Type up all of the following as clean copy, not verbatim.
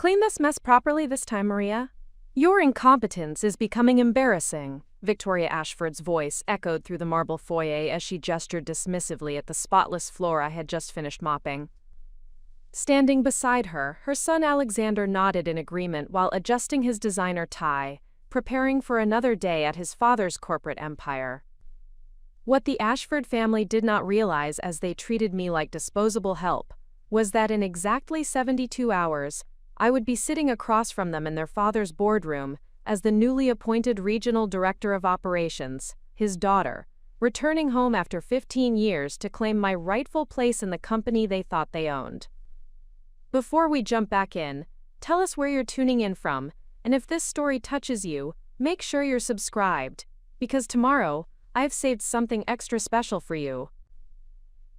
Clean this mess properly this time, Maria. Your incompetence is becoming embarrassing. Victoria Ashford's voice echoed through the marble foyer as she gestured dismissively at the spotless floor I had just finished mopping. Standing beside her, her son Alexander nodded in agreement while adjusting his designer tie, preparing for another day at his father's corporate empire. What the Ashford family did not realize as they treated me like disposable help was that in exactly 72 hours, I would be sitting across from them in their father's boardroom as the newly appointed regional director of operations, his daughter, returning home after 15 years to claim my rightful place in the company they thought they owned. Before we jump back in, tell us where you're tuning in from, and if this story touches you, make sure you're subscribed, because tomorrow, I've saved something extra special for you.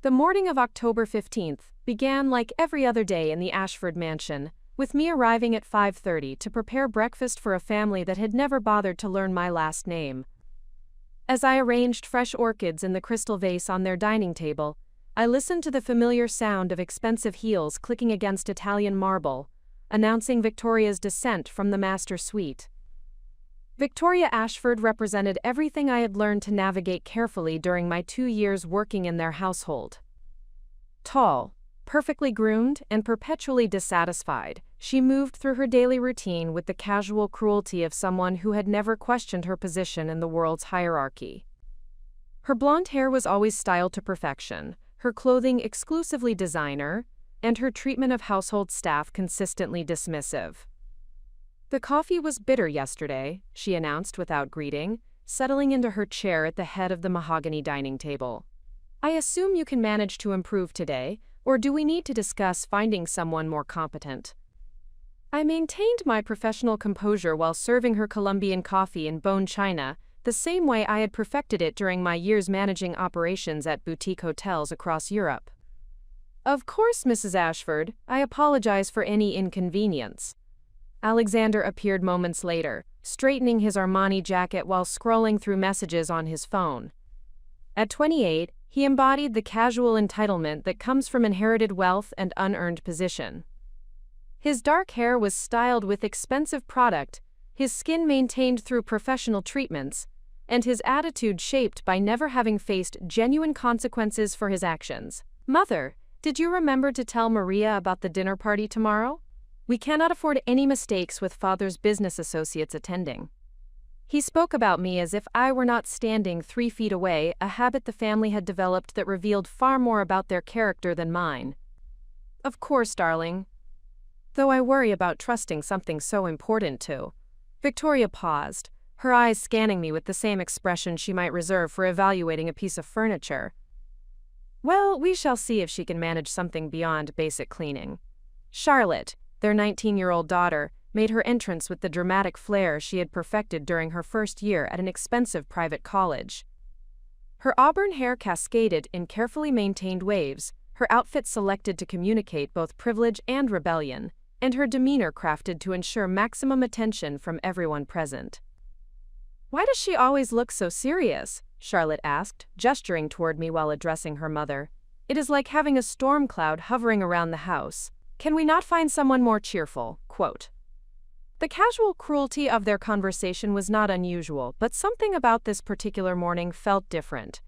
The morning of October 15th began like every other day in the Ashford mansion, with me arriving at 5:30 to prepare breakfast for a family that had never bothered to learn my last name. As I arranged fresh orchids in the crystal vase on their dining table, I listened to the familiar sound of expensive heels clicking against Italian marble, announcing Victoria's descent from the master suite. Victoria Ashford represented everything I had learned to navigate carefully during my 2 years working in their household. Tall, perfectly groomed, and perpetually dissatisfied, she moved through her daily routine with the casual cruelty of someone who had never questioned her position in the world's hierarchy. Her blonde hair was always styled to perfection, her clothing exclusively designer, and her treatment of household staff consistently dismissive. "The coffee was bitter yesterday," she announced without greeting, settling into her chair at the head of the mahogany dining table. "I assume you can manage to improve today, or do we need to discuss finding someone more competent?" I maintained my professional composure while serving her Colombian coffee in bone china, the same way I had perfected it during my years managing operations at boutique hotels across Europe. "Of course, Mrs. Ashford, I apologize for any inconvenience." Alexander appeared moments later, straightening his Armani jacket while scrolling through messages on his phone. At 28, he embodied the casual entitlement that comes from inherited wealth and unearned position. His dark hair was styled with expensive product, his skin maintained through professional treatments, and his attitude shaped by never having faced genuine consequences for his actions. "Mother, did you remember to tell Maria about the dinner party tomorrow? We cannot afford any mistakes with father's business associates attending." He spoke about me as if I were not standing 3 feet away, a habit the family had developed that revealed far more about their character than mine. "Of course, darling. Though I worry about trusting something so important to." Victoria paused, her eyes scanning me with the same expression she might reserve for evaluating a piece of furniture. "Well, we shall see if she can manage something beyond basic cleaning." Charlotte, their 19-year-old daughter, made her entrance with the dramatic flair she had perfected during her first year at an expensive private college. Her auburn hair cascaded in carefully maintained waves, her outfit selected to communicate both privilege and rebellion, and her demeanor crafted to ensure maximum attention from everyone present. "Why does she always look so serious?" Charlotte asked, gesturing toward me while addressing her mother. "It is like having a storm cloud hovering around the house. Can we not find someone more cheerful?" Quote. The casual cruelty of their conversation was not unusual, but something about this particular morning felt different.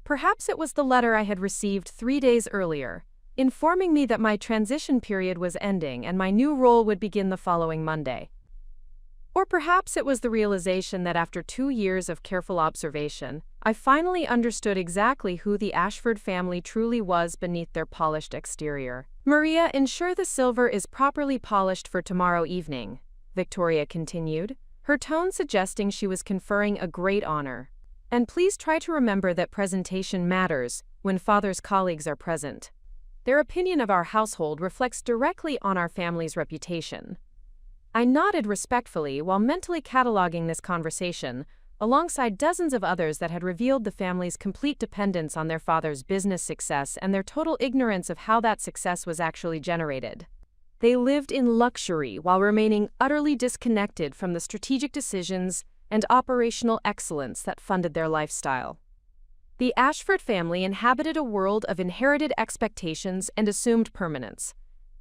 Perhaps it was the letter I had received 3 days earlier, informing me that my transition period was ending and my new role would begin the following Monday. Or perhaps it was the realization that after 2 years of careful observation, I finally understood exactly who the Ashford family truly was beneath their polished exterior. "Maria, ensure the silver is properly polished for tomorrow evening," Victoria continued, her tone suggesting she was conferring a great honor. "And please try to remember that presentation matters when father's colleagues are present. Their opinion of our household reflects directly on our family's reputation." I nodded respectfully while mentally cataloging this conversation, alongside dozens of others that had revealed the family's complete dependence on their father's business success and their total ignorance of how that success was actually generated. They lived in luxury while remaining utterly disconnected from the strategic decisions and operational excellence that funded their lifestyle. The Ashford family inhabited a world of inherited expectations and assumed permanence.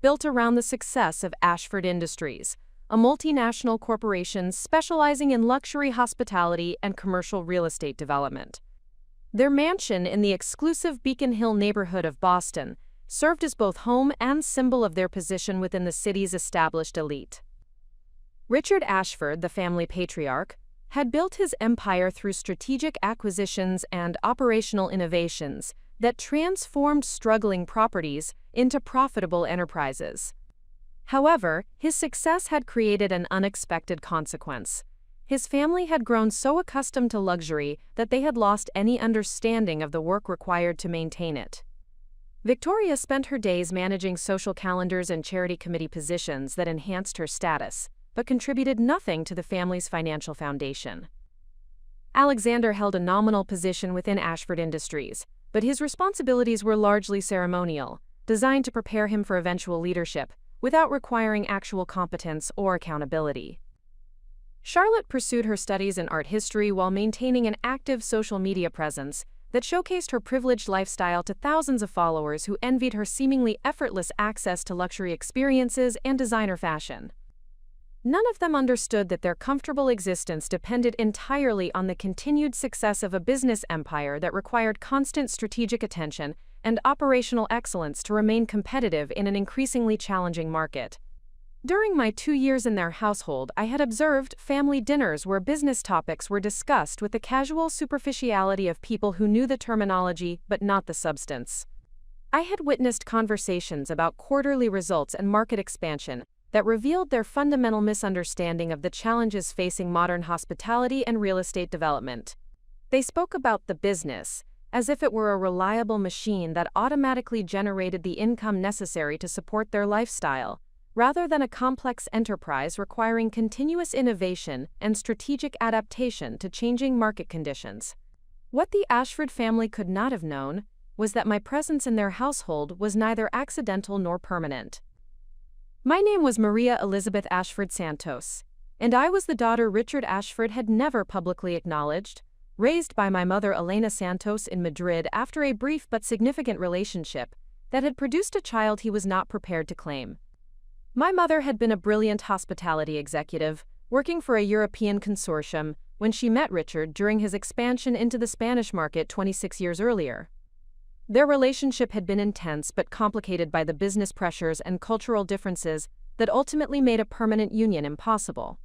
built around the success of Ashford Industries, a multinational corporation specializing in luxury hospitality and commercial real estate development. Their mansion in the exclusive Beacon Hill neighborhood of Boston served as both home and symbol of their position within the city's established elite. Richard Ashford, the family patriarch, had built his empire through strategic acquisitions and operational innovations that transformed struggling properties into profitable enterprises. However, his success had created an unexpected consequence. His family had grown so accustomed to luxury that they had lost any understanding of the work required to maintain it. Victoria spent her days managing social calendars and charity committee positions that enhanced her status, but contributed nothing to the family's financial foundation. Alexander held a nominal position within Ashford Industries, but his responsibilities were largely ceremonial, designed to prepare him for eventual leadership, without requiring actual competence or accountability. Charlotte pursued her studies in art history while maintaining an active social media presence that showcased her privileged lifestyle to thousands of followers who envied her seemingly effortless access to luxury experiences and designer fashion. None of them understood that their comfortable existence depended entirely on the continued success of a business empire that required constant strategic attention and operational excellence to remain competitive in an increasingly challenging market. During my 2 years in their household, I had observed family dinners where business topics were discussed with the casual superficiality of people who knew the terminology but not the substance. I had witnessed conversations about quarterly results and market expansion that revealed their fundamental misunderstanding of the challenges facing modern hospitality and real estate development. They spoke about the business as if it were a reliable machine that automatically generated the income necessary to support their lifestyle, rather than a complex enterprise requiring continuous innovation and strategic adaptation to changing market conditions. What the Ashford family could not have known was that my presence in their household was neither accidental nor permanent. My name was Maria Elizabeth Ashford Santos, and I was the daughter Richard Ashford had never publicly acknowledged, raised by my mother Elena Santos in Madrid after a brief but significant relationship that had produced a child he was not prepared to claim. My mother had been a brilliant hospitality executive, working for a European consortium, when she met Richard during his expansion into the Spanish market 26 years earlier. Their relationship had been intense but complicated by the business pressures and cultural differences that ultimately made a permanent union impossible.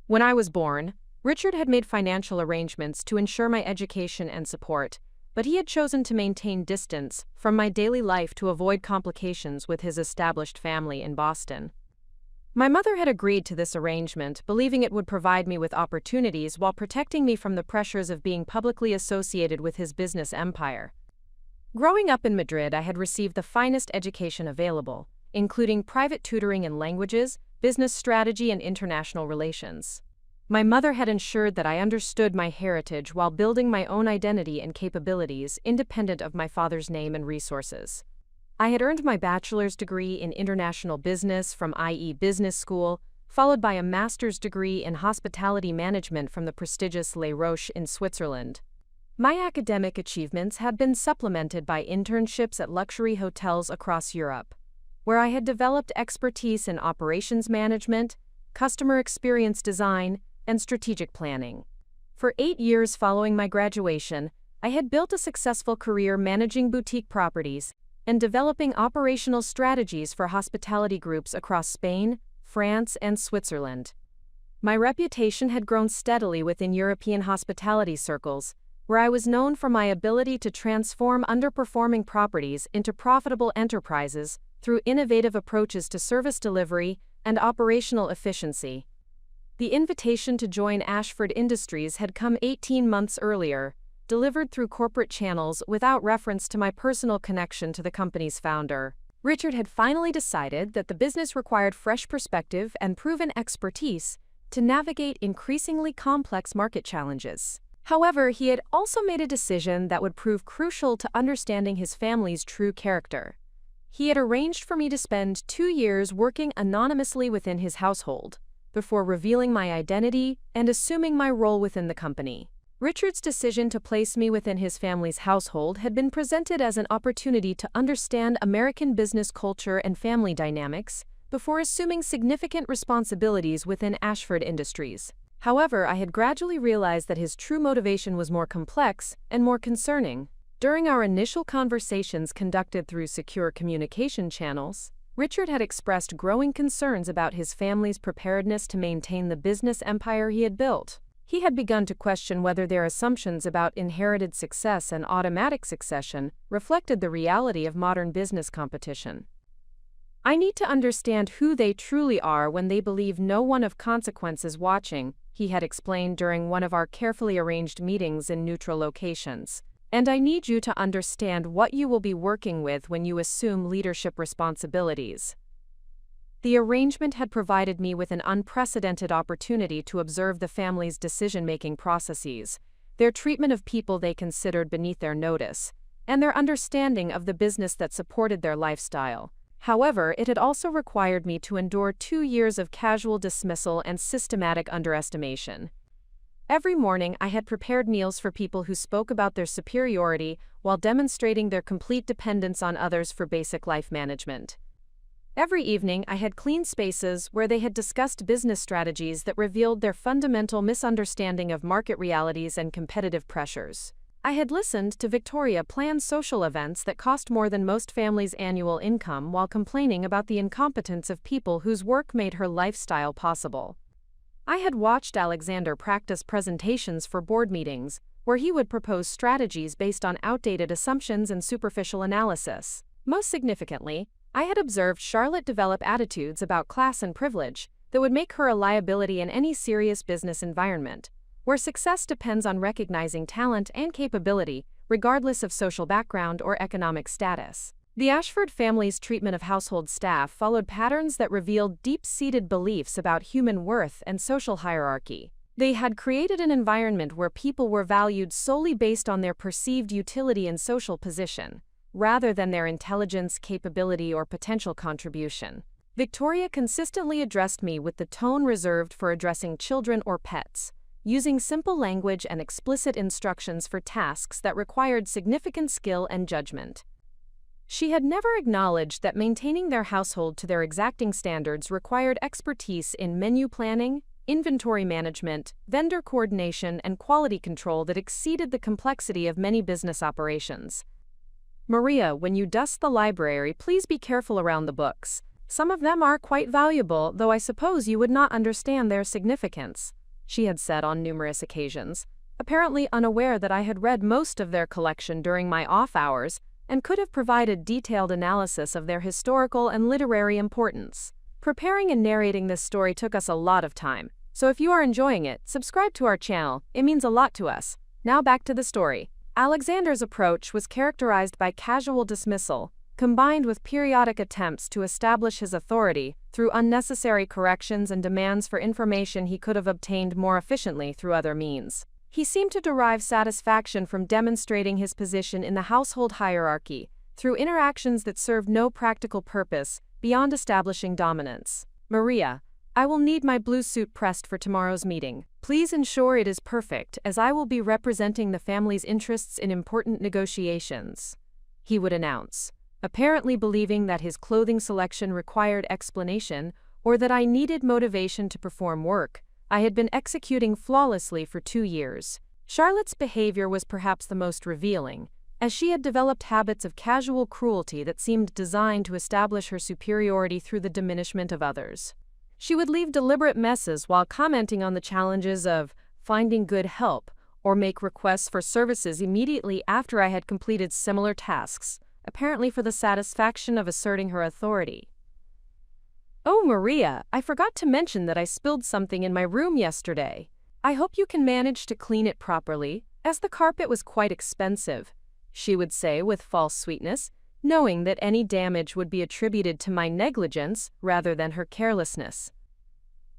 When I was born, Richard had made financial arrangements to ensure my education and support, but he had chosen to maintain distance from my daily life to avoid complications with his established family in Boston. My mother had agreed to this arrangement, believing it would provide me with opportunities while protecting me from the pressures of being publicly associated with his business empire. Growing up in Madrid, I had received the finest education available, including private tutoring in languages, business strategy, and international relations. My mother had ensured that I understood my heritage while building my own identity and capabilities independent of my father's name and resources. I had earned my bachelor's degree in international business from IE Business School, followed by a master's degree in hospitality management from the prestigious Les Roches in Switzerland. My academic achievements had been supplemented by internships at luxury hotels across Europe, where I had developed expertise in operations management, customer experience design, and strategic planning. For 8 years following my graduation, I had built a successful career managing boutique properties and developing operational strategies for hospitality groups across Spain, France, and Switzerland. My reputation had grown steadily within European hospitality circles, where I was known for my ability to transform underperforming properties into profitable enterprises through innovative approaches to service delivery and operational efficiency. The invitation to join Ashford Industries had come 18 months earlier, delivered through corporate channels without reference to my personal connection to the company's founder. Richard had finally decided that the business required fresh perspective and proven expertise to navigate increasingly complex market challenges. However, he had also made a decision that would prove crucial to understanding his family's true character. He had arranged for me to spend 2 years working anonymously within his household, before revealing my identity and assuming my role within the company. Richard's decision to place me within his family's household had been presented as an opportunity to understand American business culture and family dynamics before assuming significant responsibilities within Ashford Industries. However, I had gradually realized that his true motivation was more complex and more concerning. During our initial conversations conducted through secure communication channels, Richard had expressed growing concerns about his family's preparedness to maintain the business empire he had built. He had begun to question whether their assumptions about inherited success and automatic succession reflected the reality of modern business competition. "I need to understand who they truly are when they believe no one of consequence is watching," he had explained during one of our carefully arranged meetings in neutral locations. "And I need you to understand what you will be working with when you assume leadership responsibilities." The arrangement had provided me with an unprecedented opportunity to observe the family's decision-making processes, their treatment of people they considered beneath their notice, and their understanding of the business that supported their lifestyle. However, it had also required me to endure 2 years of casual dismissal and systematic underestimation. Every morning, I had prepared meals for people who spoke about their superiority while demonstrating their complete dependence on others for basic life management. Every evening, I had cleaned spaces where they had discussed business strategies that revealed their fundamental misunderstanding of market realities and competitive pressures. I had listened to Victoria plan social events that cost more than most families' annual income while complaining about the incompetence of people whose work made her lifestyle possible. I had watched Alexander practice presentations for board meetings, where he would propose strategies based on outdated assumptions and superficial analysis. Most significantly, I had observed Charlotte develop attitudes about class and privilege that would make her a liability in any serious business environment, where success depends on recognizing talent and capability, regardless of social background or economic status. The Ashford family's treatment of household staff followed patterns that revealed deep-seated beliefs about human worth and social hierarchy. They had created an environment where people were valued solely based on their perceived utility and social position, rather than their intelligence, capability, or potential contribution. Victoria consistently addressed me with the tone reserved for addressing children or pets, using simple language and explicit instructions for tasks that required significant skill and judgment. She had never acknowledged that maintaining their household to their exacting standards required expertise in menu planning, inventory management, vendor coordination, and quality control that exceeded the complexity of many business operations. "Maria, when you dust the library, please be careful around the books. Some of them are quite valuable, though I suppose you would not understand their significance," she had said on numerous occasions, apparently unaware that I had read most of their collection during my off hours and could have provided detailed analysis of their historical and literary importance. Preparing and narrating this story took us a lot of time, so if you are enjoying it, subscribe to our channel. It means a lot to us. Now back to the story. Alexander's approach was characterized by casual dismissal, combined with periodic attempts to establish his authority through unnecessary corrections and demands for information he could have obtained more efficiently through other means. He seemed to derive satisfaction from demonstrating his position in the household hierarchy through interactions that served no practical purpose beyond establishing dominance. "Maria, I will need my blue suit pressed for tomorrow's meeting. Please ensure it is perfect, as I will be representing the family's interests in important negotiations," he would announce, apparently believing that his clothing selection required explanation or that I needed motivation to perform work I had been executing flawlessly for 2 years. Charlotte's behavior was perhaps the most revealing, as she had developed habits of casual cruelty that seemed designed to establish her superiority through the diminishment of others. She would leave deliberate messes while commenting on the challenges of finding good help or make requests for services immediately after I had completed similar tasks, apparently for the satisfaction of asserting her authority. "Oh, Maria, I forgot to mention that I spilled something in my room yesterday. I hope you can manage to clean it properly, as the carpet was quite expensive," she would say with false sweetness, knowing that any damage would be attributed to my negligence rather than her carelessness.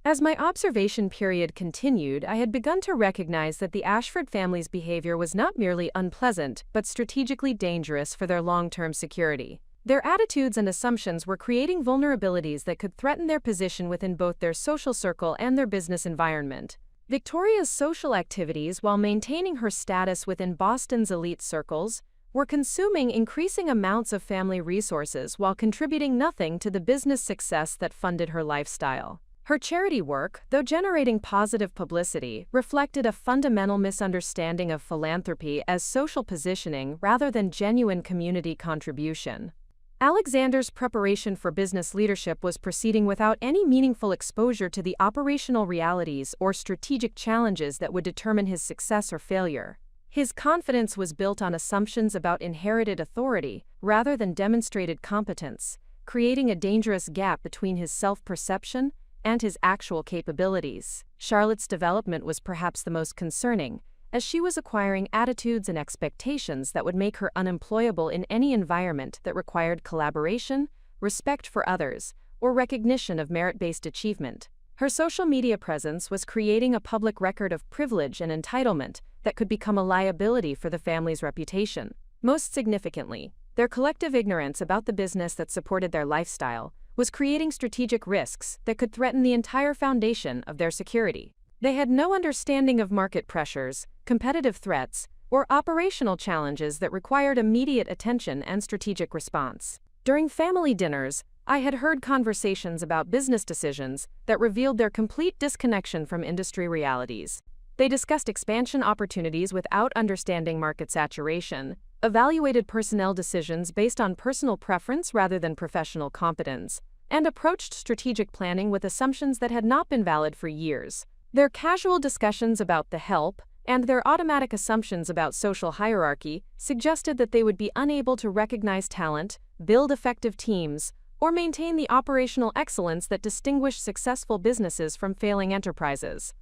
As my observation period continued, I had begun to recognize that the Ashford family's behavior was not merely unpleasant, but strategically dangerous for their long-term security. Their attitudes and assumptions were creating vulnerabilities that could threaten their position within both their social circle and their business environment. Victoria's social activities, while maintaining her status within Boston's elite circles, were consuming increasing amounts of family resources while contributing nothing to the business success that funded her lifestyle. Her charity work, though generating positive publicity, reflected a fundamental misunderstanding of philanthropy as social positioning rather than genuine community contribution. Alexander's preparation for business leadership was proceeding without any meaningful exposure to the operational realities or strategic challenges that would determine his success or failure. His confidence was built on assumptions about inherited authority rather than demonstrated competence, creating a dangerous gap between his self-perception and his actual capabilities. Charlotte's development was perhaps the most concerning, as she was acquiring attitudes and expectations that would make her unemployable in any environment that required collaboration, respect for others, or recognition of merit-based achievement. Her social media presence was creating a public record of privilege and entitlement that could become a liability for the family's reputation. Most significantly, their collective ignorance about the business that supported their lifestyle was creating strategic risks that could threaten the entire foundation of their security. They had no understanding of market pressures, competitive threats, or operational challenges that required immediate attention and strategic response. During family dinners, I had heard conversations about business decisions that revealed their complete disconnection from industry realities. They discussed expansion opportunities without understanding market saturation, evaluated personnel decisions based on personal preference rather than professional competence, and approached strategic planning with assumptions that had not been valid for years. Their casual discussions about the help and their automatic assumptions about social hierarchy suggested that they would be unable to recognize talent, build effective teams, or maintain the operational excellence that distinguished successful businesses from failing enterprises.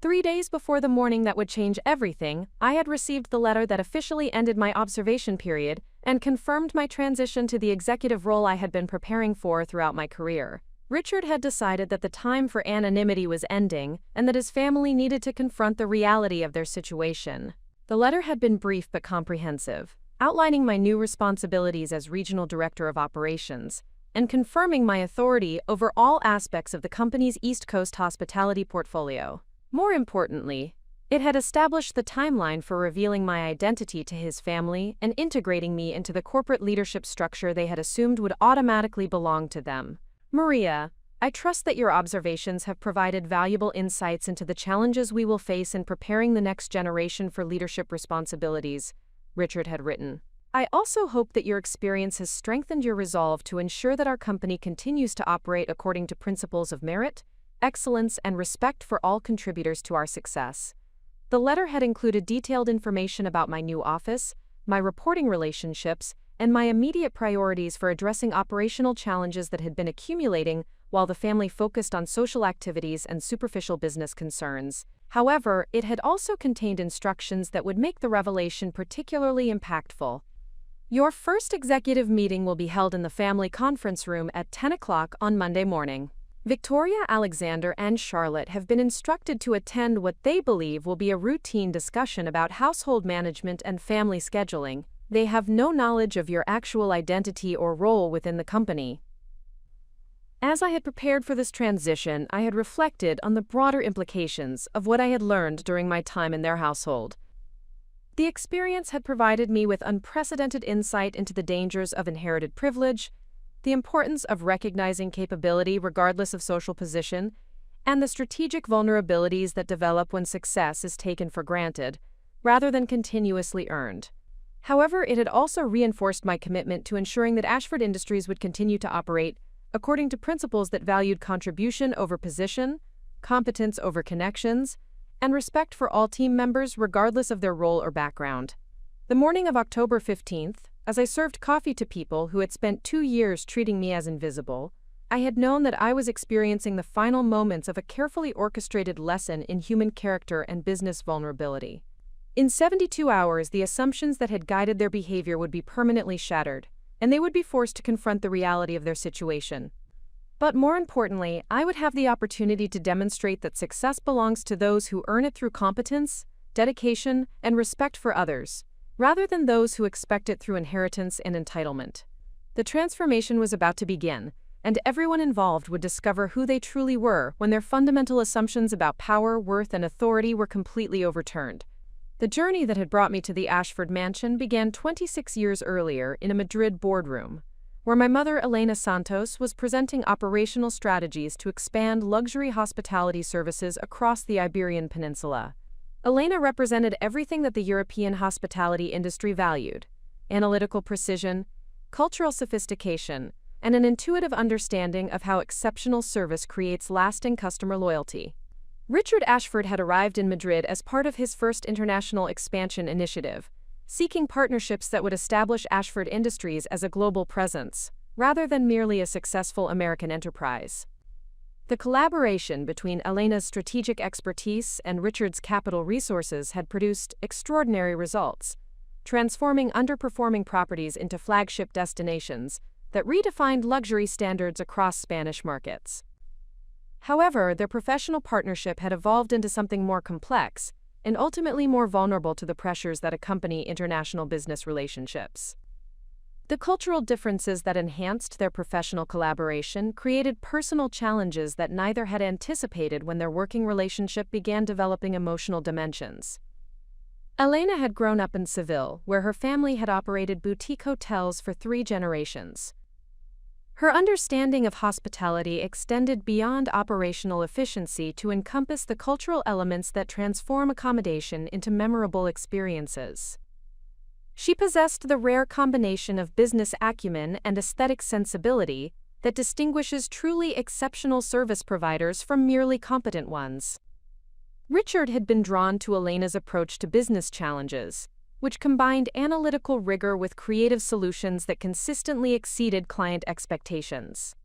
3 days before the morning that would change everything, I had received the letter that officially ended my observation period and confirmed my transition to the executive role I had been preparing for throughout my career. Richard had decided that the time for anonymity was ending and that his family needed to confront the reality of their situation. The letter had been brief but comprehensive, outlining my new responsibilities as Regional Director of Operations and confirming my authority over all aspects of the company's East Coast hospitality portfolio. More importantly, it had established the timeline for revealing my identity to his family and integrating me into the corporate leadership structure they had assumed would automatically belong to them. Maria, I trust that your observations have provided valuable insights into the challenges we will face in preparing the next generation for leadership responsibilities, Richard had written. I also hope that your experience has strengthened your resolve to ensure that our company continues to operate according to principles of merit, excellence, and respect for all contributors to our success. The letter had included detailed information about my new office, my reporting relationships, and my immediate priorities for addressing operational challenges that had been accumulating while the family focused on social activities and superficial business concerns. However, it had also contained instructions that would make the revelation particularly impactful. Your first executive meeting will be held in the family conference room at 10 o'clock on Monday morning. Victoria, Alexander, and Charlotte have been instructed to attend what they believe will be a routine discussion about household management and family scheduling. They have no knowledge of your actual identity or role within the company. As I had prepared for this transition, I had reflected on the broader implications of what I had learned during my time in their household. The experience had provided me with unprecedented insight into the dangers of inherited privilege, the importance of recognizing capability regardless of social position, and the strategic vulnerabilities that develop when success is taken for granted, rather than continuously earned. However, it had also reinforced my commitment to ensuring that Ashford Industries would continue to operate according to principles that valued contribution over position, competence over connections, and respect for all team members regardless of their role or background. The morning of October 15th, as I served coffee to people who had spent 2 years treating me as invisible, I had known that I was experiencing the final moments of a carefully orchestrated lesson in human character and business vulnerability. In 72 hours, the assumptions that had guided their behavior would be permanently shattered, and they would be forced to confront the reality of their situation. But more importantly, I would have the opportunity to demonstrate that success belongs to those who earn it through competence, dedication, and respect for others, rather than those who expect it through inheritance and entitlement. The transformation was about to begin, and everyone involved would discover who they truly were when their fundamental assumptions about power, worth, and authority were completely overturned. The journey that had brought me to the Ashford mansion began 26 years earlier in a Madrid boardroom, where my mother, Elena Santos, was presenting operational strategies to expand luxury hospitality services across the Iberian Peninsula. Elena represented everything that the European hospitality industry valued: analytical precision, cultural sophistication, and an intuitive understanding of how exceptional service creates lasting customer loyalty. Richard Ashford had arrived in Madrid as part of his first international expansion initiative, seeking partnerships that would establish Ashford Industries as a global presence, rather than merely a successful American enterprise. The collaboration between Elena's strategic expertise and Richard's capital resources had produced extraordinary results, transforming underperforming properties into flagship destinations that redefined luxury standards across Spanish markets. However, their professional partnership had evolved into something more complex and ultimately more vulnerable to the pressures that accompany international business relationships. The cultural differences that enhanced their professional collaboration created personal challenges that neither had anticipated when their working relationship began developing emotional dimensions. Elena had grown up in Seville, where her family had operated boutique hotels for 3 generations. Her understanding of hospitality extended beyond operational efficiency to encompass the cultural elements that transform accommodation into memorable experiences. She possessed the rare combination of business acumen and aesthetic sensibility that distinguishes truly exceptional service providers from merely competent ones. Richard had been drawn to Elena's approach to business challenges, which combined analytical rigor with creative solutions that consistently exceeded client expectations.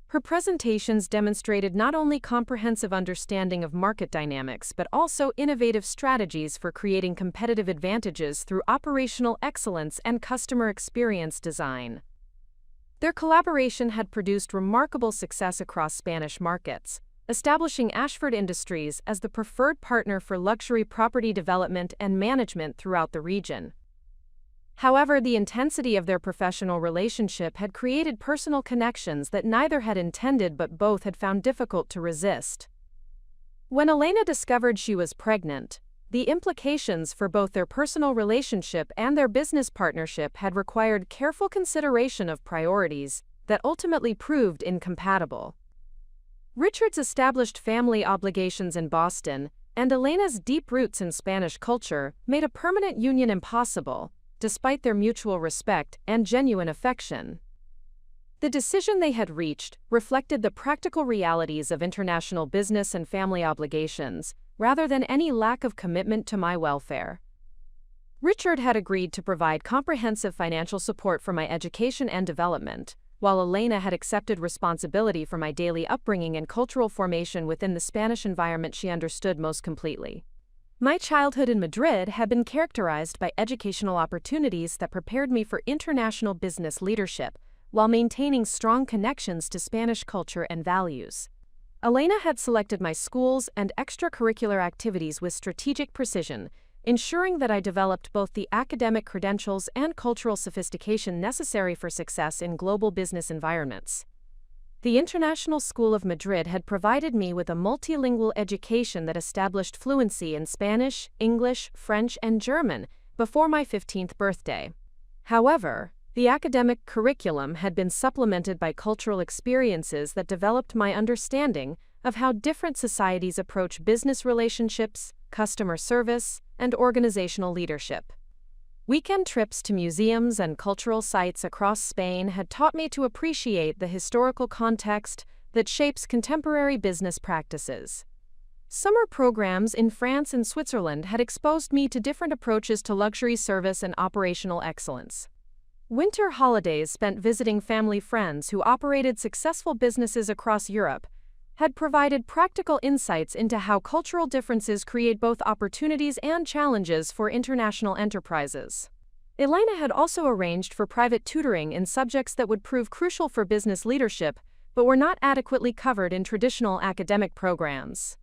Her presentations demonstrated not only comprehensive understanding of market dynamics but also innovative strategies for creating competitive advantages through operational excellence and customer experience design. Their collaboration had produced remarkable success across Spanish markets, establishing Ashford Industries as the preferred partner for luxury property development and management throughout the region. However, the intensity of their professional relationship had created personal connections that neither had intended but both had found difficult to resist. When Elena discovered she was pregnant, the implications for both their personal relationship and their business partnership had required careful consideration of priorities that ultimately proved incompatible. Richard's established family obligations in Boston and Elena's deep roots in Spanish culture made a permanent union impossible, despite their mutual respect and genuine affection. The decision they had reached reflected the practical realities of international business and family obligations, rather than any lack of commitment to my welfare. Richard had agreed to provide comprehensive financial support for my education and development, while Elena had accepted responsibility for my daily upbringing and cultural formation within the Spanish environment she understood most completely. My childhood in Madrid had been characterized by educational opportunities that prepared me for international business leadership, while maintaining strong connections to Spanish culture and values. Elena had selected my schools and extracurricular activities with strategic precision, ensuring that I developed both the academic credentials and cultural sophistication necessary for success in global business environments. The International School of Madrid had provided me with a multilingual education that established fluency in Spanish, English, French, and German before my 15th birthday. However, the academic curriculum had been supplemented by cultural experiences that developed my understanding of how different societies approach business relationships, customer service, and organizational leadership. Weekend trips to museums and cultural sites across Spain had taught me to appreciate the historical context that shapes contemporary business practices. Summer programs in France and Switzerland had exposed me to different approaches to luxury service and operational excellence. Winter holidays spent visiting family friends who operated successful businesses across Europe had provided practical insights into how cultural differences create both opportunities and challenges for international enterprises. Elena had also arranged for private tutoring in subjects that would prove crucial for business leadership, but were not adequately covered in traditional academic programs.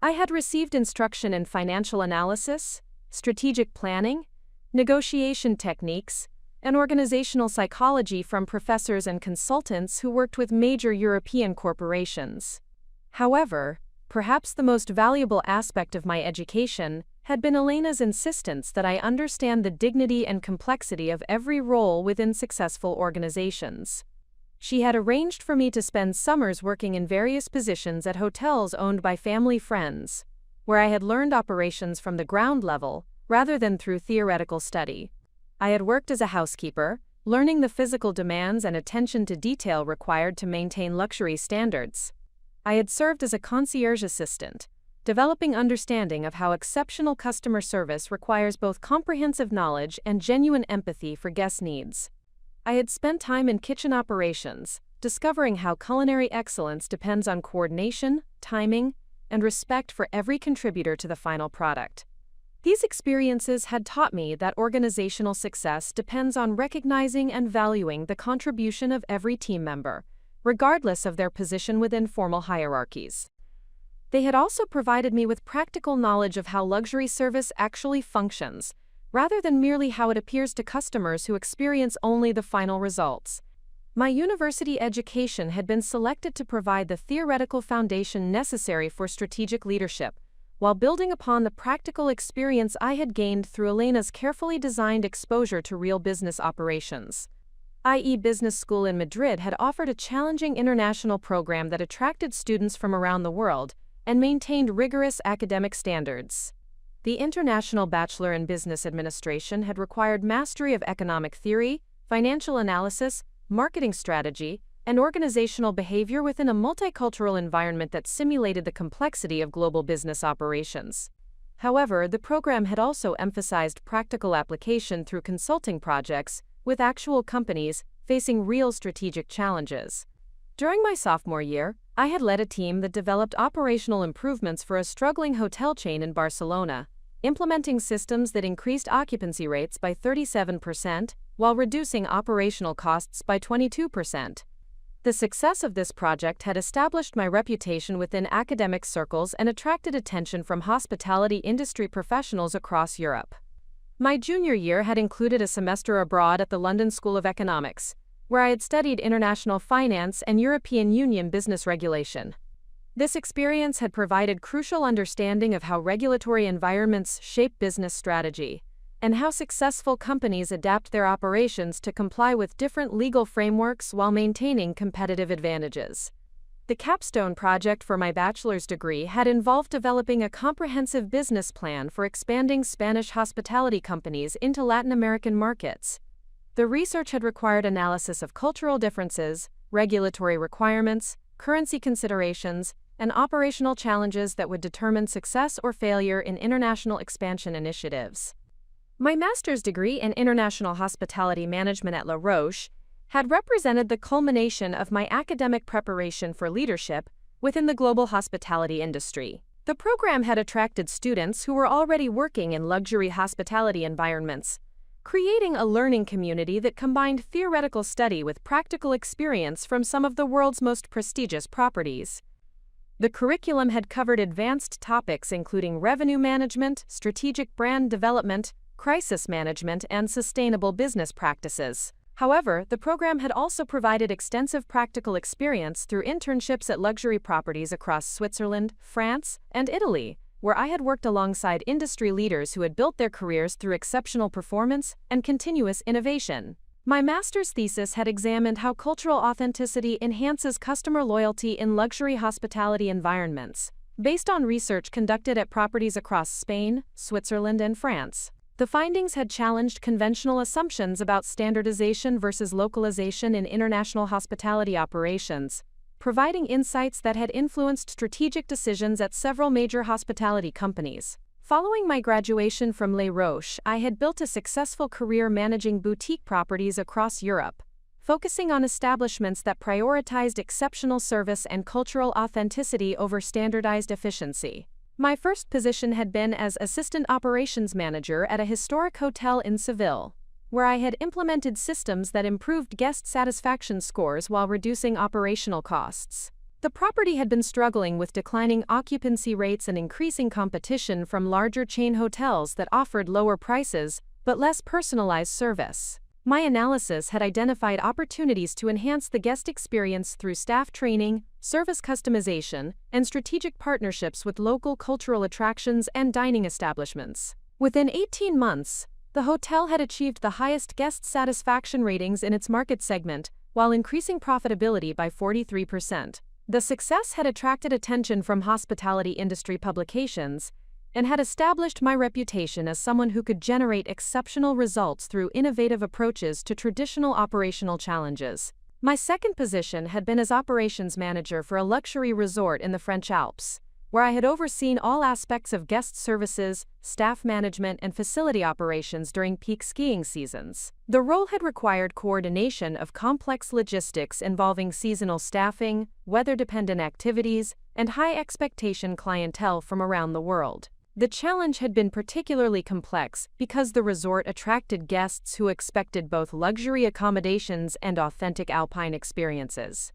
I had received instruction in financial analysis, strategic planning, negotiation techniques, and organizational psychology from professors and consultants who worked with major European corporations. However, perhaps the most valuable aspect of my education had been Elena's insistence that I understand the dignity and complexity of every role within successful organizations. She had arranged for me to spend summers working in various positions at hotels owned by family friends, where I had learned operations from the ground level rather than through theoretical study. I had worked as a housekeeper, learning the physical demands and attention to detail required to maintain luxury standards. I had served as a concierge assistant, developing understanding of how exceptional customer service requires both comprehensive knowledge and genuine empathy for guest needs. I had spent time in kitchen operations, discovering how culinary excellence depends on coordination, timing, and respect for every contributor to the final product. These experiences had taught me that organizational success depends on recognizing and valuing the contribution of every team member, regardless of their position within formal hierarchies. They had also provided me with practical knowledge of how luxury service actually functions, rather than merely how it appears to customers who experience only the final results. My university education had been selected to provide the theoretical foundation necessary for strategic leadership, while building upon the practical experience I had gained through Elena's carefully designed exposure to real business operations. IE Business School in Madrid had offered a challenging international program that attracted students from around the world and maintained rigorous academic standards. The International Bachelor in Business Administration had required mastery of economic theory, financial analysis, marketing strategy, and organizational behavior within a multicultural environment that simulated the complexity of global business operations. However, the program had also emphasized practical application through consulting projects with actual companies facing real strategic challenges. During my sophomore year, I had led a team that developed operational improvements for a struggling hotel chain in Barcelona, implementing systems that increased occupancy rates by 37% while reducing operational costs by 22%. The success of this project had established my reputation within academic circles and attracted attention from hospitality industry professionals across Europe. My junior year had included a semester abroad at the London School of Economics, where I had studied international finance and European Union business regulation. This experience had provided crucial understanding of how regulatory environments shape business strategy, and how successful companies adapt their operations to comply with different legal frameworks while maintaining competitive advantages. The capstone project for my bachelor's degree had involved developing a comprehensive business plan for expanding Spanish hospitality companies into Latin American markets. The research had required analysis of cultural differences, regulatory requirements, currency considerations, and operational challenges that would determine success or failure in international expansion initiatives. My master's degree in international hospitality management at La Roche had represented the culmination of my academic preparation for leadership within the global hospitality industry. The program had attracted students who were already working in luxury hospitality environments, creating a learning community that combined theoretical study with practical experience from some of the world's most prestigious properties. The curriculum had covered advanced topics including revenue management, strategic brand development, crisis management, and sustainable business practices. However, the program had also provided extensive practical experience through internships at luxury properties across Switzerland, France, and Italy, where I had worked alongside industry leaders who had built their careers through exceptional performance and continuous innovation. My master's thesis had examined how cultural authenticity enhances customer loyalty in luxury hospitality environments, based on research conducted at properties across Spain, Switzerland, and France. The findings had challenged conventional assumptions about standardization versus localization in international hospitality operations, providing insights that had influenced strategic decisions at several major hospitality companies. Following my graduation from Les Roches, I had built a successful career managing boutique properties across Europe, focusing on establishments that prioritized exceptional service and cultural authenticity over standardized efficiency. My first position had been as assistant operations manager at a historic hotel in Seville, where I had implemented systems that improved guest satisfaction scores while reducing operational costs. The property had been struggling with declining occupancy rates and increasing competition from larger chain hotels that offered lower prices but less personalized service. My analysis had identified opportunities to enhance the guest experience through staff training, service customization, and strategic partnerships with local cultural attractions and dining establishments. Within 18 months, the hotel had achieved the highest guest satisfaction ratings in its market segment, while increasing profitability by 43%. The success had attracted attention from hospitality industry publications and had established my reputation as someone who could generate exceptional results through innovative approaches to traditional operational challenges. My second position had been as operations manager for a luxury resort in the French Alps, where I had overseen all aspects of guest services, staff management, and facility operations during peak skiing seasons. The role had required coordination of complex logistics involving seasonal staffing, weather-dependent activities, and high-expectation clientele from around the world. The challenge had been particularly complex because the resort attracted guests who expected both luxury accommodations and authentic alpine experiences.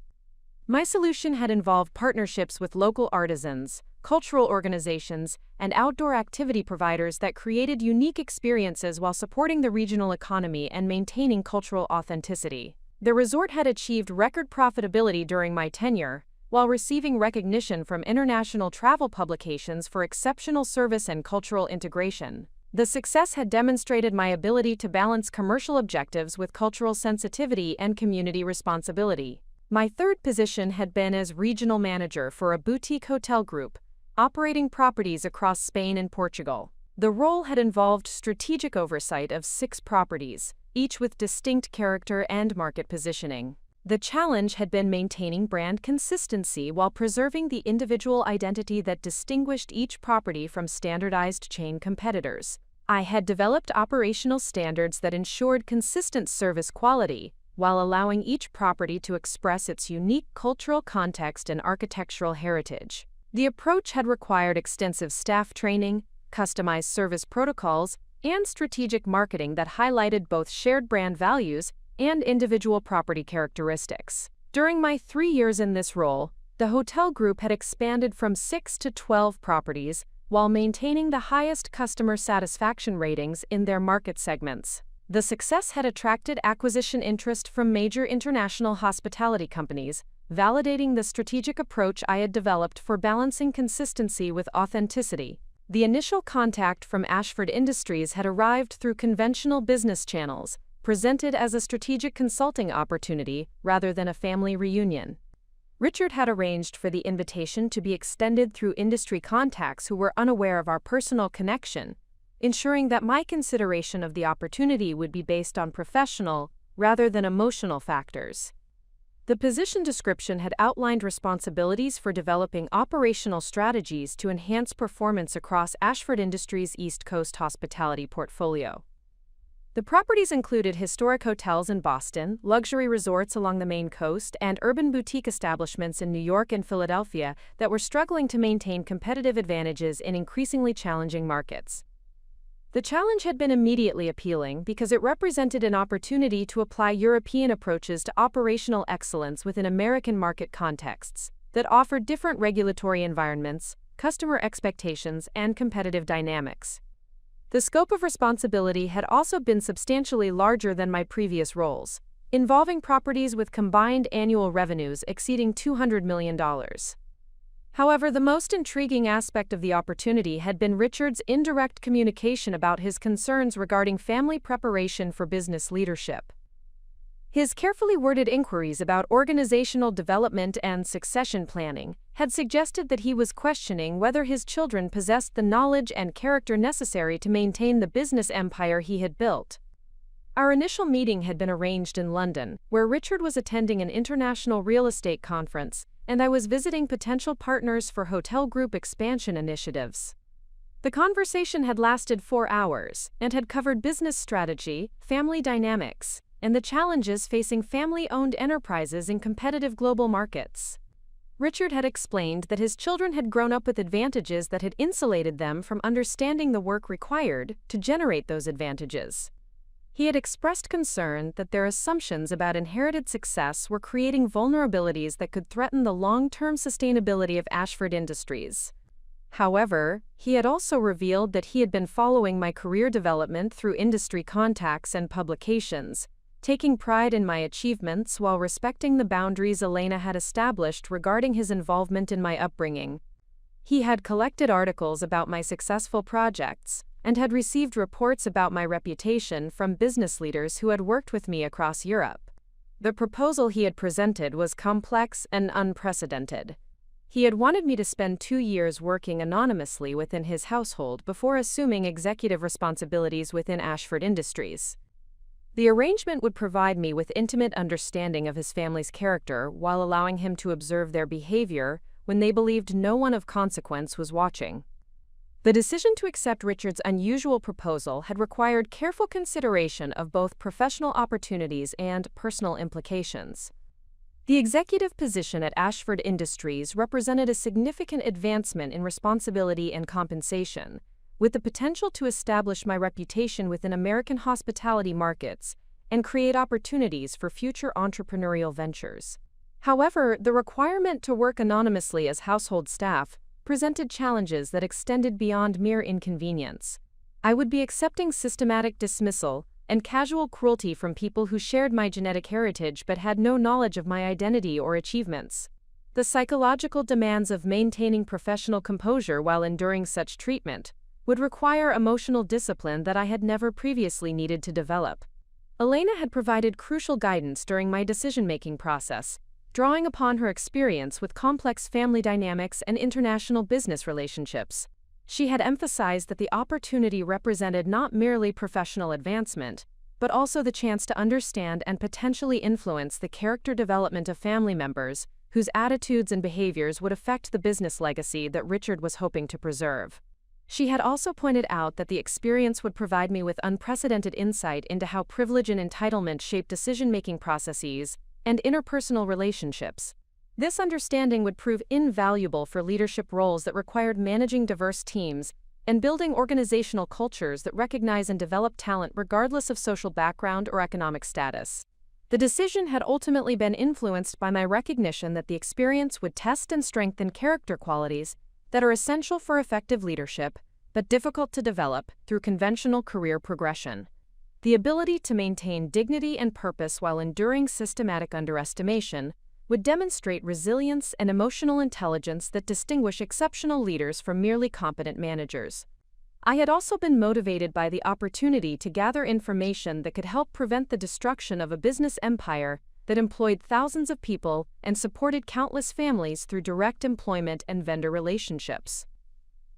My solution had involved partnerships with local artisans, cultural organizations, and outdoor activity providers that created unique experiences while supporting the regional economy and maintaining cultural authenticity. The resort had achieved record profitability during my tenure, while receiving recognition from international travel publications for exceptional service and cultural integration. The success had demonstrated my ability to balance commercial objectives with cultural sensitivity and community responsibility. My third position had been as regional manager for a boutique hotel group, operating properties across Spain and Portugal. The role had involved strategic oversight of 6 properties, each with distinct character and market positioning. The challenge had been maintaining brand consistency while preserving the individual identity that distinguished each property from standardized chain competitors. I had developed operational standards that ensured consistent service quality, while allowing each property to express its unique cultural context and architectural heritage. The approach had required extensive staff training, customized service protocols, and strategic marketing that highlighted both shared brand values and individual property characteristics. During my 3 years in this role, the hotel group had expanded from 6 to 12 properties while maintaining the highest customer satisfaction ratings in their market segments. The success had attracted acquisition interest from major international hospitality companies, validating the strategic approach I had developed for balancing consistency with authenticity. The initial contact from Ashford Industries had arrived through conventional business channels, presented as a strategic consulting opportunity rather than a family reunion. Richard had arranged for the invitation to be extended through industry contacts who were unaware of our personal connection, ensuring that my consideration of the opportunity would be based on professional rather than emotional factors. The position description had outlined responsibilities for developing operational strategies to enhance performance across Ashford Industries' East Coast hospitality portfolio. The properties included historic hotels in Boston, luxury resorts along the Maine coast, and urban boutique establishments in New York and Philadelphia that were struggling to maintain competitive advantages in increasingly challenging markets. The challenge had been immediately appealing because it represented an opportunity to apply European approaches to operational excellence within American market contexts that offered different regulatory environments, customer expectations, and competitive dynamics. The scope of responsibility had also been substantially larger than my previous roles, involving properties with combined annual revenues exceeding $200 million. However, the most intriguing aspect of the opportunity had been Richard's indirect communication about his concerns regarding family preparation for business leadership. His carefully worded inquiries about organizational development and succession planning had suggested that he was questioning whether his children possessed the knowledge and character necessary to maintain the business empire he had built. Our initial meeting had been arranged in London, where Richard was attending an international real estate conference, and I was visiting potential partners for hotel group expansion initiatives. The conversation had lasted 4 hours and had covered business strategy, family dynamics, and the challenges facing family-owned enterprises in competitive global markets. Richard had explained that his children had grown up with advantages that had insulated them from understanding the work required to generate those advantages. He had expressed concern that their assumptions about inherited success were creating vulnerabilities that could threaten the long-term sustainability of Ashford Industries. However, he had also revealed that he had been following my career development through industry contacts and publications, taking pride in my achievements while respecting the boundaries Elena had established regarding his involvement in my upbringing. He had collected articles about my successful projects and had received reports about my reputation from business leaders who had worked with me across Europe. The proposal he had presented was complex and unprecedented. He had wanted me to spend 2 years working anonymously within his household before assuming executive responsibilities within Ashford Industries. The arrangement would provide me with intimate understanding of his family's character while allowing him to observe their behavior when they believed no one of consequence was watching. The decision to accept Richard's unusual proposal had required careful consideration of both professional opportunities and personal implications. The executive position at Ashford Industries represented a significant advancement in responsibility and compensation, with the potential to establish my reputation within American hospitality markets and create opportunities for future entrepreneurial ventures. However, the requirement to work anonymously as household staff presented challenges that extended beyond mere inconvenience. I would be accepting systematic dismissal and casual cruelty from people who shared my genetic heritage but had no knowledge of my identity or achievements. The psychological demands of maintaining professional composure while enduring such treatment would require emotional discipline that I had never previously needed to develop. Elena had provided crucial guidance during my decision-making process, drawing upon her experience with complex family dynamics and international business relationships. She had emphasized that the opportunity represented not merely professional advancement, but also the chance to understand and potentially influence the character development of family members whose attitudes and behaviors would affect the business legacy that Richard was hoping to preserve. She had also pointed out that the experience would provide me with unprecedented insight into how privilege and entitlement shape decision-making processes and interpersonal relationships. This understanding would prove invaluable for leadership roles that required managing diverse teams and building organizational cultures that recognize and develop talent regardless of social background or economic status. The decision had ultimately been influenced by my recognition that the experience would test and strengthen character qualities that are essential for effective leadership, but difficult to develop through conventional career progression. The ability to maintain dignity and purpose while enduring systematic underestimation would demonstrate resilience and emotional intelligence that distinguish exceptional leaders from merely competent managers. I had also been motivated by the opportunity to gather information that could help prevent the destruction of a business empire that employed thousands of people and supported countless families through direct employment and vendor relationships.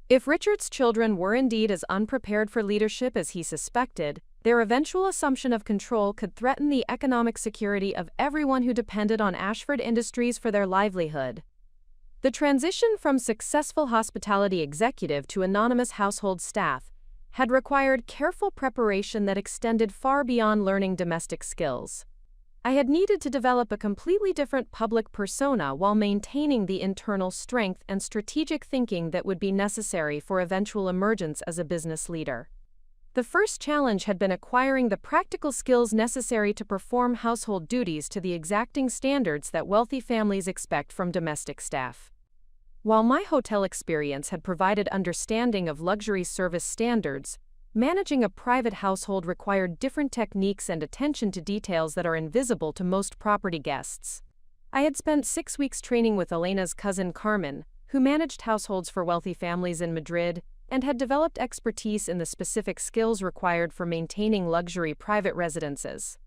If Richard's children were indeed as unprepared for leadership as he suspected, their eventual assumption of control could threaten the economic security of everyone who depended on Ashford Industries for their livelihood. The transition from successful hospitality executive to anonymous household staff had required careful preparation that extended far beyond learning domestic skills. I had needed to develop a completely different public persona while maintaining the internal strength and strategic thinking that would be necessary for eventual emergence as a business leader. The first challenge had been acquiring the practical skills necessary to perform household duties to the exacting standards that wealthy families expect from domestic staff. While my hotel experience had provided understanding of luxury service standards, managing a private household required different techniques and attention to details that are invisible to most property guests. I had spent 6 weeks training with Elena's cousin Carmen, who managed households for wealthy families in Madrid, and had developed expertise in the specific skills required for maintaining luxury private residences.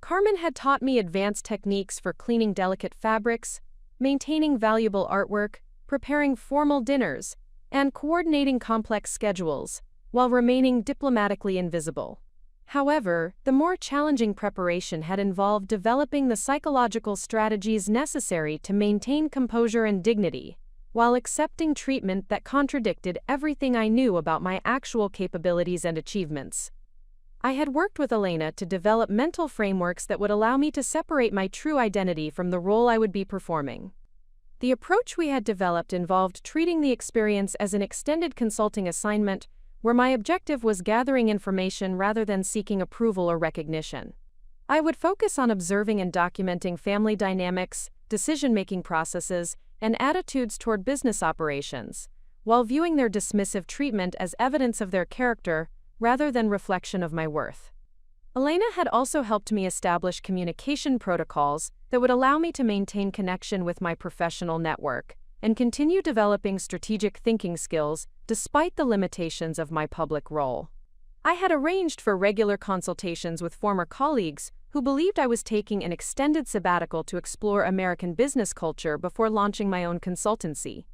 Carmen had taught me advanced techniques for cleaning delicate fabrics, maintaining valuable artwork, preparing formal dinners, and coordinating complex schedules, while remaining diplomatically invisible. However, the more challenging preparation had involved developing the psychological strategies necessary to maintain composure and dignity, while accepting treatment that contradicted everything I knew about my actual capabilities and achievements. I had worked with Elena to develop mental frameworks that would allow me to separate my true identity from the role I would be performing. The approach we had developed involved treating the experience as an extended consulting assignment where my objective was gathering information rather than seeking approval or recognition. I would focus on observing and documenting family dynamics, decision-making processes, and attitudes toward business operations, while viewing their dismissive treatment as evidence of their character rather than reflection of my worth. Elena had also helped me establish communication protocols that would allow me to maintain connection with my professional network and continue developing strategic thinking skills despite the limitations of my public role. I had arranged for regular consultations with former colleagues who believed I was taking an extended sabbatical to explore American business culture before launching my own consultancy.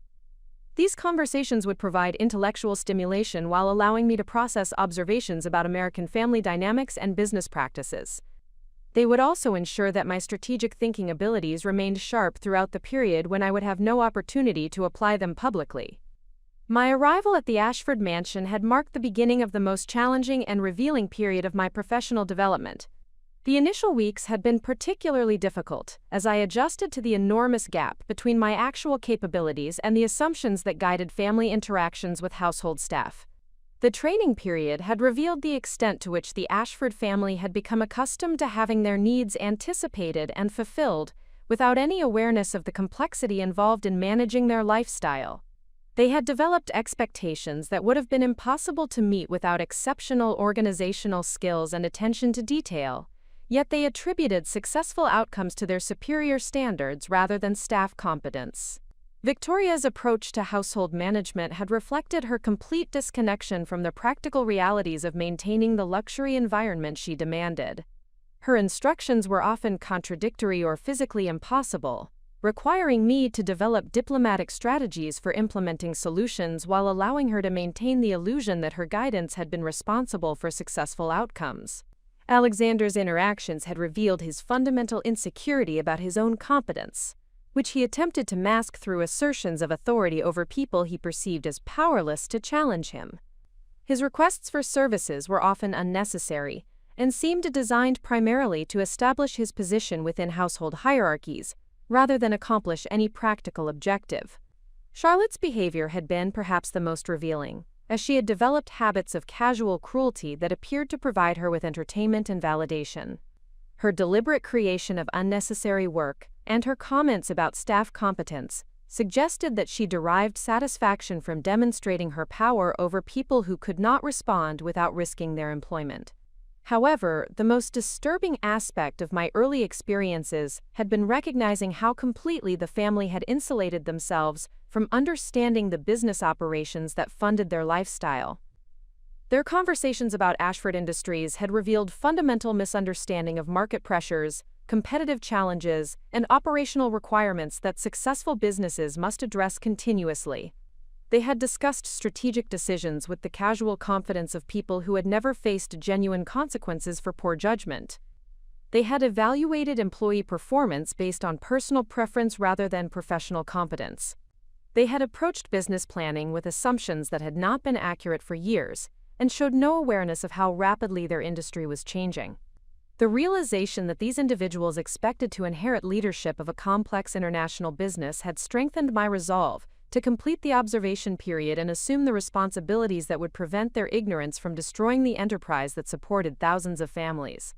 These conversations would provide intellectual stimulation while allowing me to process observations about American family dynamics and business practices. They would also ensure that my strategic thinking abilities remained sharp throughout the period when I would have no opportunity to apply them publicly. My arrival at the Ashford mansion had marked the beginning of the most challenging and revealing period of my professional development. The initial weeks had been particularly difficult, as I adjusted to the enormous gap between my actual capabilities and the assumptions that guided family interactions with household staff. The training period had revealed the extent to which the Ashford family had become accustomed to having their needs anticipated and fulfilled, without any awareness of the complexity involved in managing their lifestyle. They had developed expectations that would have been impossible to meet without exceptional organizational skills and attention to detail. Yet they attributed successful outcomes to their superior standards rather than staff competence. Victoria's approach to household management had reflected her complete disconnection from the practical realities of maintaining the luxury environment she demanded. Her instructions were often contradictory or physically impossible, requiring me to develop diplomatic strategies for implementing solutions while allowing her to maintain the illusion that her guidance had been responsible for successful outcomes. Alexander's interactions had revealed his fundamental insecurity about his own competence, which he attempted to mask through assertions of authority over people he perceived as powerless to challenge him. His requests for services were often unnecessary and seemed designed primarily to establish his position within household hierarchies, rather than accomplish any practical objective. Charlotte's behavior had been perhaps the most revealing, as she had developed habits of casual cruelty that appeared to provide her with entertainment and validation. Her deliberate creation of unnecessary work and her comments about staff competence suggested that she derived satisfaction from demonstrating her power over people who could not respond without risking their employment. However, the most disturbing aspect of my early experiences had been recognizing how completely the family had insulated themselves from understanding the business operations that funded their lifestyle. Their conversations about Ashford Industries had revealed fundamental misunderstanding of market pressures, competitive challenges, and operational requirements that successful businesses must address continuously. They had discussed strategic decisions with the casual confidence of people who had never faced genuine consequences for poor judgment. They had evaluated employee performance based on personal preference rather than professional competence. They had approached business planning with assumptions that had not been accurate for years and showed no awareness of how rapidly their industry was changing. The realization that these individuals expected to inherit leadership of a complex international business had strengthened my resolve to complete the observation period and assume the responsibilities that would prevent their ignorance from destroying the enterprise that supported thousands of families.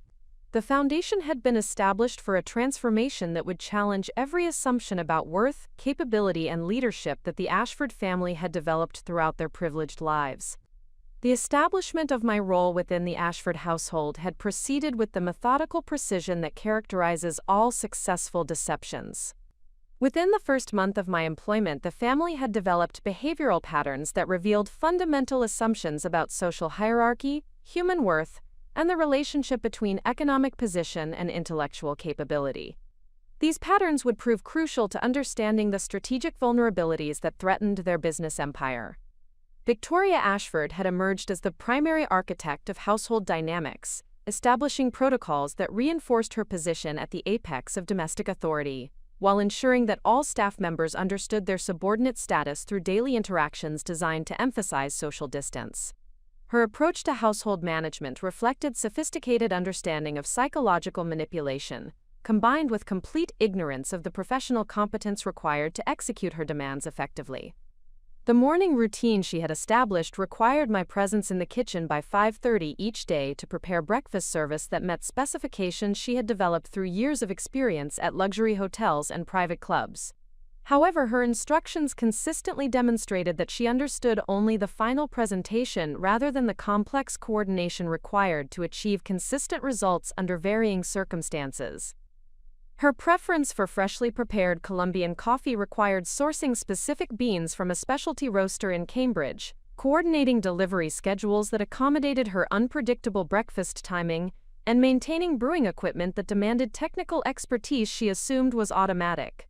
The foundation had been established for a transformation that would challenge every assumption about worth, capability, and leadership that the Ashford family had developed throughout their privileged lives. The establishment of my role within the Ashford household had proceeded with the methodical precision that characterizes all successful deceptions. Within the first month of my employment, the family had developed behavioral patterns that revealed fundamental assumptions about social hierarchy, human worth, and the relationship between economic position and intellectual capability. These patterns would prove crucial to understanding the strategic vulnerabilities that threatened their business empire. Victoria Ashford had emerged as the primary architect of household dynamics, establishing protocols that reinforced her position at the apex of domestic authority, while ensuring that all staff members understood their subordinate status through daily interactions designed to emphasize social distance. Her approach to household management reflected sophisticated understanding of psychological manipulation, combined with complete ignorance of the professional competence required to execute her demands effectively. The morning routine she had established required my presence in the kitchen by 5:30 each day to prepare breakfast service that met specifications she had developed through years of experience at luxury hotels and private clubs. However, her instructions consistently demonstrated that she understood only the final presentation rather than the complex coordination required to achieve consistent results under varying circumstances. Her preference for freshly prepared Colombian coffee required sourcing specific beans from a specialty roaster in Cambridge, coordinating delivery schedules that accommodated her unpredictable breakfast timing, and maintaining brewing equipment that demanded technical expertise she assumed was automatic.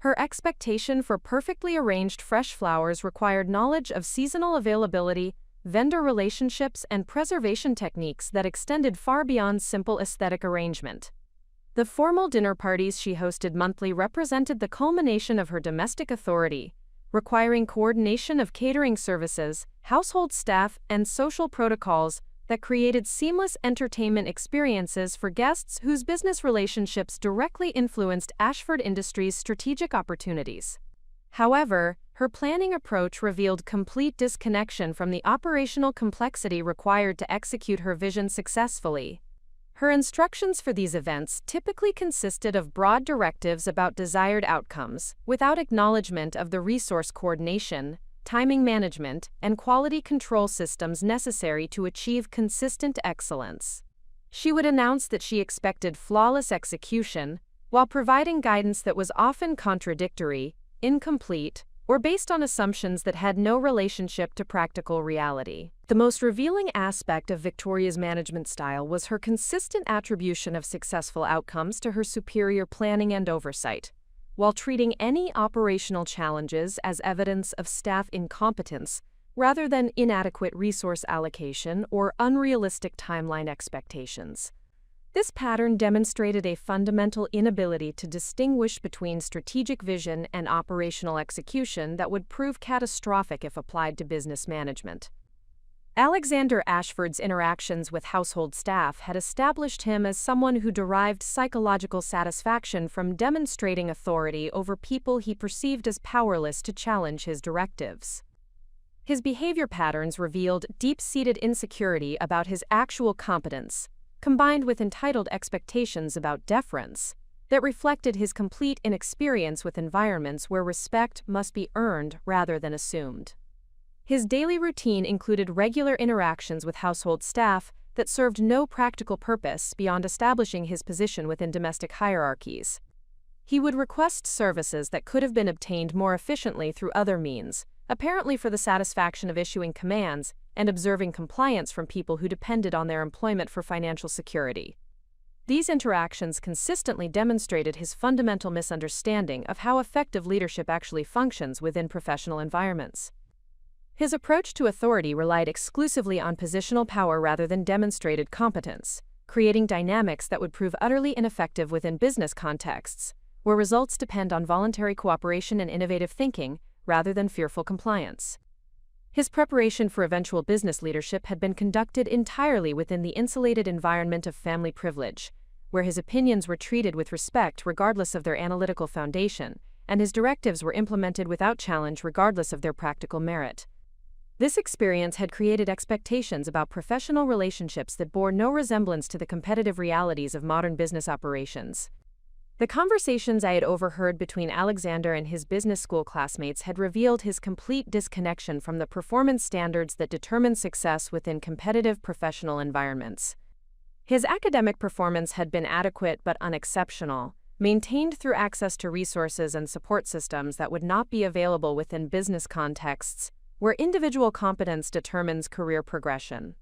Her expectation for perfectly arranged fresh flowers required knowledge of seasonal availability, vendor relationships, and preservation techniques that extended far beyond simple aesthetic arrangement. The formal dinner parties she hosted monthly represented the culmination of her domestic authority, requiring coordination of catering services, household staff, and social protocols that created seamless entertainment experiences for guests whose business relationships directly influenced Ashford Industries' strategic opportunities. However, her planning approach revealed complete disconnection from the operational complexity required to execute her vision successfully. Her instructions for these events typically consisted of broad directives about desired outcomes, without acknowledgement of the resource coordination, timing management, and quality control systems necessary to achieve consistent excellence. She would announce that she expected flawless execution, while providing guidance that was often contradictory, incomplete, or based on assumptions that had no relationship to practical reality. The most revealing aspect of Victoria's management style was her consistent attribution of successful outcomes to her superior planning and oversight, while treating any operational challenges as evidence of staff incompetence rather than inadequate resource allocation or unrealistic timeline expectations. This pattern demonstrated a fundamental inability to distinguish between strategic vision and operational execution that would prove catastrophic if applied to business management. Alexander Ashford's interactions with household staff had established him as someone who derived psychological satisfaction from demonstrating authority over people he perceived as powerless to challenge his directives. His behavior patterns revealed deep-seated insecurity about his actual competence, combined with entitled expectations about deference, that reflected his complete inexperience with environments where respect must be earned rather than assumed. His daily routine included regular interactions with household staff that served no practical purpose beyond establishing his position within domestic hierarchies. He would request services that could have been obtained more efficiently through other means, apparently for the satisfaction of issuing commands and observing compliance from people who depended on their employment for financial security. These interactions consistently demonstrated his fundamental misunderstanding of how effective leadership actually functions within professional environments. His approach to authority relied exclusively on positional power rather than demonstrated competence, creating dynamics that would prove utterly ineffective within business contexts, where results depend on voluntary cooperation and innovative thinking rather than fearful compliance. His preparation for eventual business leadership had been conducted entirely within the insulated environment of family privilege, where his opinions were treated with respect regardless of their analytical foundation, and his directives were implemented without challenge regardless of their practical merit. This experience had created expectations about professional relationships that bore no resemblance to the competitive realities of modern business operations. The conversations I had overheard between Alexander and his business school classmates had revealed his complete disconnection from the performance standards that determine success within competitive professional environments. His academic performance had been adequate but unexceptional, maintained through access to resources and support systems that would not be available within business contexts, where individual competence determines career progression.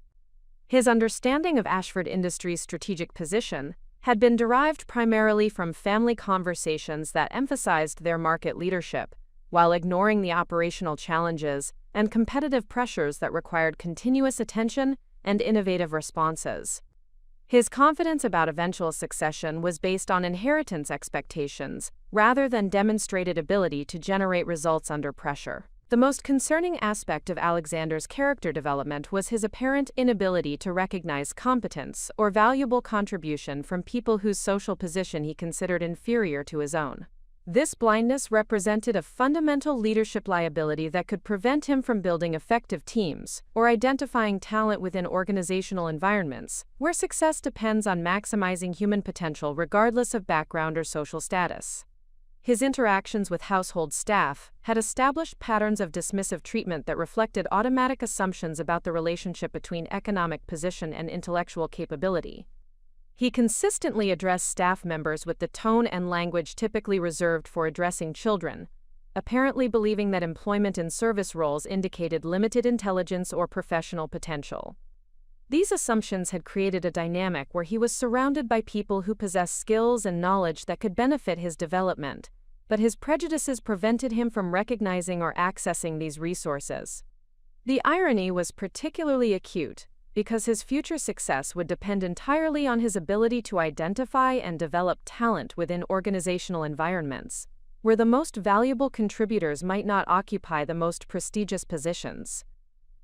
His understanding of Ashford Industries' strategic position had been derived primarily from family conversations that emphasized their market leadership, while ignoring the operational challenges and competitive pressures that required continuous attention and innovative responses. His confidence about eventual succession was based on inheritance expectations rather than demonstrated ability to generate results under pressure. The most concerning aspect of Alexander's character development was his apparent inability to recognize competence or valuable contribution from people whose social position he considered inferior to his own. This blindness represented a fundamental leadership liability that could prevent him from building effective teams or identifying talent within organizational environments, where success depends on maximizing human potential regardless of background or social status. His interactions with household staff had established patterns of dismissive treatment that reflected automatic assumptions about the relationship between economic position and intellectual capability. He consistently addressed staff members with the tone and language typically reserved for addressing children, apparently believing that employment in service roles indicated limited intelligence or professional potential. These assumptions had created a dynamic where he was surrounded by people who possessed skills and knowledge that could benefit his development, but his prejudices prevented him from recognizing or accessing these resources. The irony was particularly acute, because his future success would depend entirely on his ability to identify and develop talent within organizational environments, where the most valuable contributors might not occupy the most prestigious positions.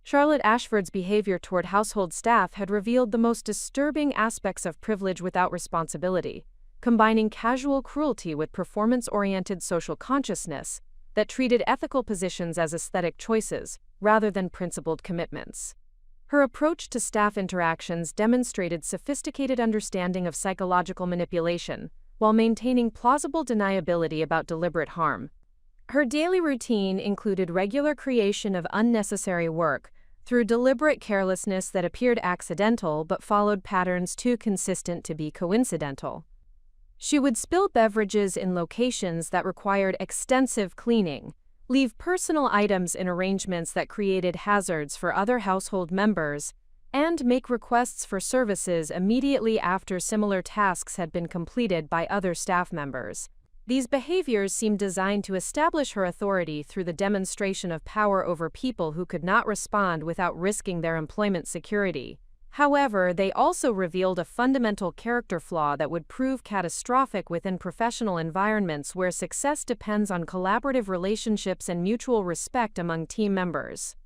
Charlotte Ashford's behavior toward household staff had revealed the most disturbing aspects of privilege without responsibility, combining casual cruelty with performance-oriented social consciousness that treated ethical positions as aesthetic choices rather than principled commitments. Her approach to staff interactions demonstrated sophisticated understanding of psychological manipulation while maintaining plausible deniability about deliberate harm. Her daily routine included regular creation of unnecessary work through deliberate carelessness that appeared accidental but followed patterns too consistent to be coincidental. She would spill beverages in locations that required extensive cleaning, leave personal items in arrangements that created hazards for other household members, and make requests for services immediately after similar tasks had been completed by other staff members. These behaviors seemed designed to establish her authority through the demonstration of power over people who could not respond without risking their employment security. However, they also revealed a fundamental character flaw that would prove catastrophic within professional environments where success depends on collaborative relationships and mutual respect among team members.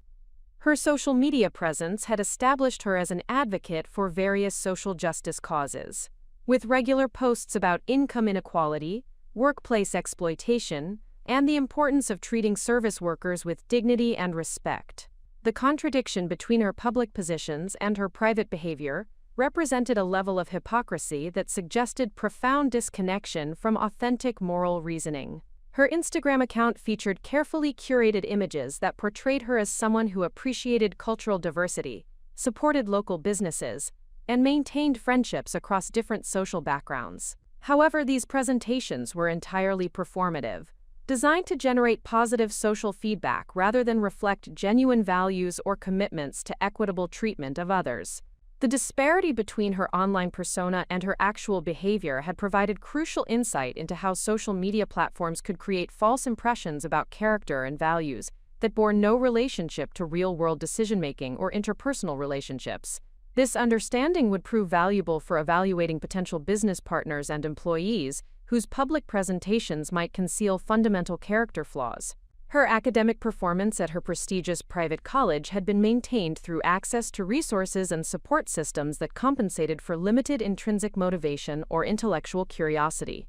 Her social media presence had established her as an advocate for various social justice causes, with regular posts about income inequality, workplace exploitation, and the importance of treating service workers with dignity and respect. The contradiction between her public positions and her private behavior represented a level of hypocrisy that suggested profound disconnection from authentic moral reasoning. Her Instagram account featured carefully curated images that portrayed her as someone who appreciated cultural diversity, supported local businesses, and maintained friendships across different social backgrounds. However, these presentations were entirely performative, designed to generate positive social feedback rather than reflect genuine values or commitments to equitable treatment of others. The disparity between her online persona and her actual behavior had provided crucial insight into how social media platforms could create false impressions about character and values that bore no relationship to real-world decision-making or interpersonal relationships. This understanding would prove valuable for evaluating potential business partners and employees whose public presentations might conceal fundamental character flaws. Her academic performance at her prestigious private college had been maintained through access to resources and support systems that compensated for limited intrinsic motivation or intellectual curiosity.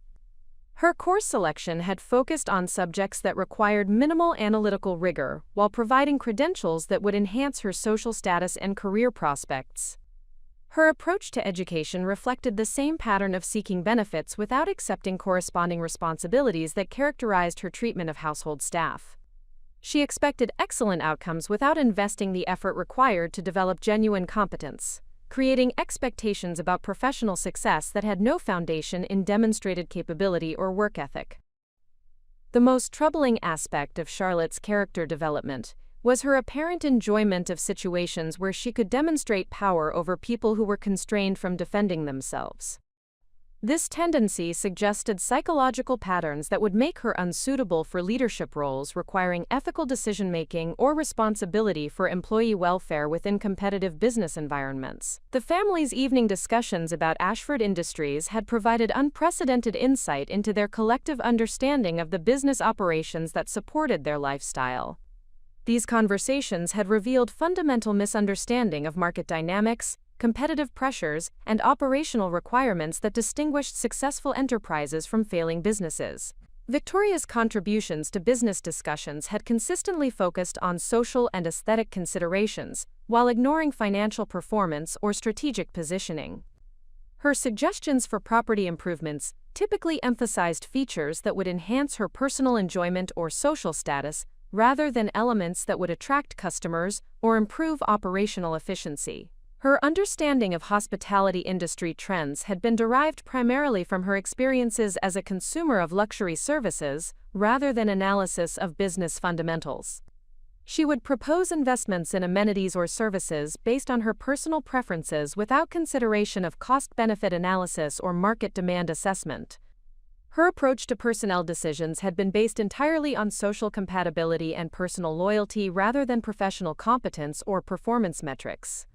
Her course selection had focused on subjects that required minimal analytical rigor while providing credentials that would enhance her social status and career prospects. Her approach to education reflected the same pattern of seeking benefits without accepting corresponding responsibilities that characterized her treatment of household staff. She expected excellent outcomes without investing the effort required to develop genuine competence, creating expectations about professional success that had no foundation in demonstrated capability or work ethic. The most troubling aspect of Charlotte's character development was her apparent enjoyment of situations where she could demonstrate power over people who were constrained from defending themselves. This tendency suggested psychological patterns that would make her unsuitable for leadership roles requiring ethical decision-making or responsibility for employee welfare within competitive business environments. The family's evening discussions about Ashford Industries had provided unprecedented insight into their collective understanding of the business operations that supported their lifestyle. These conversations had revealed fundamental misunderstanding of market dynamics, competitive pressures, and operational requirements that distinguished successful enterprises from failing businesses. Victoria's contributions to business discussions had consistently focused on social and aesthetic considerations, while ignoring financial performance or strategic positioning. Her suggestions for property improvements typically emphasized features that would enhance her personal enjoyment or social status, rather than elements that would attract customers or improve operational efficiency. Her understanding of hospitality industry trends had been derived primarily from her experiences as a consumer of luxury services, rather than analysis of business fundamentals. She would propose investments in amenities or services based on her personal preferences without consideration of cost-benefit analysis or market demand assessment. Her approach to personnel decisions had been based entirely on social compatibility and personal loyalty rather than professional competence or performance metrics.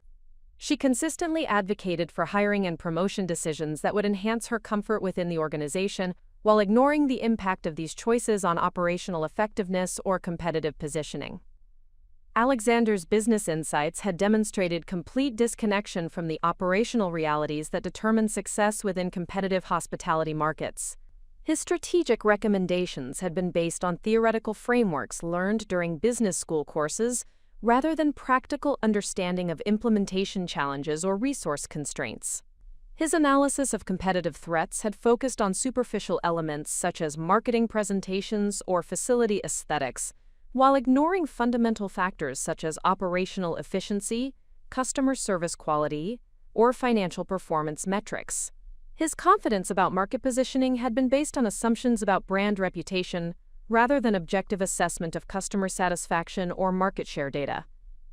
She consistently advocated for hiring and promotion decisions that would enhance her comfort within the organization, while ignoring the impact of these choices on operational effectiveness or competitive positioning. Alexander's business insights had demonstrated complete disconnection from the operational realities that determine success within competitive hospitality markets. His strategic recommendations had been based on theoretical frameworks learned during business school courses, rather than practical understanding of implementation challenges or resource constraints. His analysis of competitive threats had focused on superficial elements such as marketing presentations or facility aesthetics, while ignoring fundamental factors such as operational efficiency, customer service quality, or financial performance metrics. His confidence about market positioning had been based on assumptions about brand reputation, rather than objective assessment of customer satisfaction or market share data.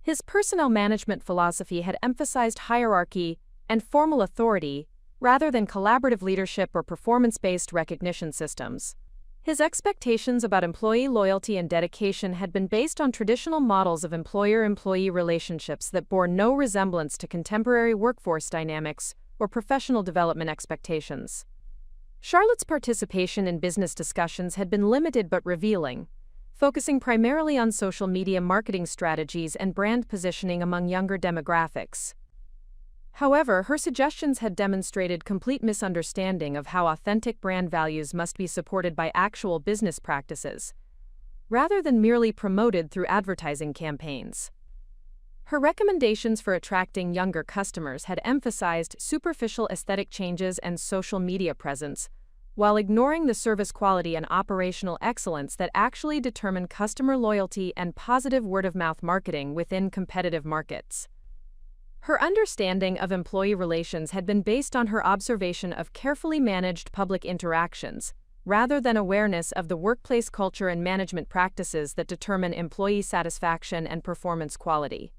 His personnel management philosophy had emphasized hierarchy and formal authority, rather than collaborative leadership or performance-based recognition systems. His expectations about employee loyalty and dedication had been based on traditional models of employer-employee relationships that bore no resemblance to contemporary workforce dynamics or professional development expectations. Charlotte's participation in business discussions had been limited but revealing, focusing primarily on social media marketing strategies and brand positioning among younger demographics. However, her suggestions had demonstrated complete misunderstanding of how authentic brand values must be supported by actual business practices, rather than merely promoted through advertising campaigns. Her recommendations for attracting younger customers had emphasized superficial aesthetic changes and social media presence, while ignoring the service quality and operational excellence that actually determine customer loyalty and positive word-of-mouth marketing within competitive markets. Her understanding of employee relations had been based on her observation of carefully managed public interactions, rather than awareness of the workplace culture and management practices that determine employee satisfaction and performance quality.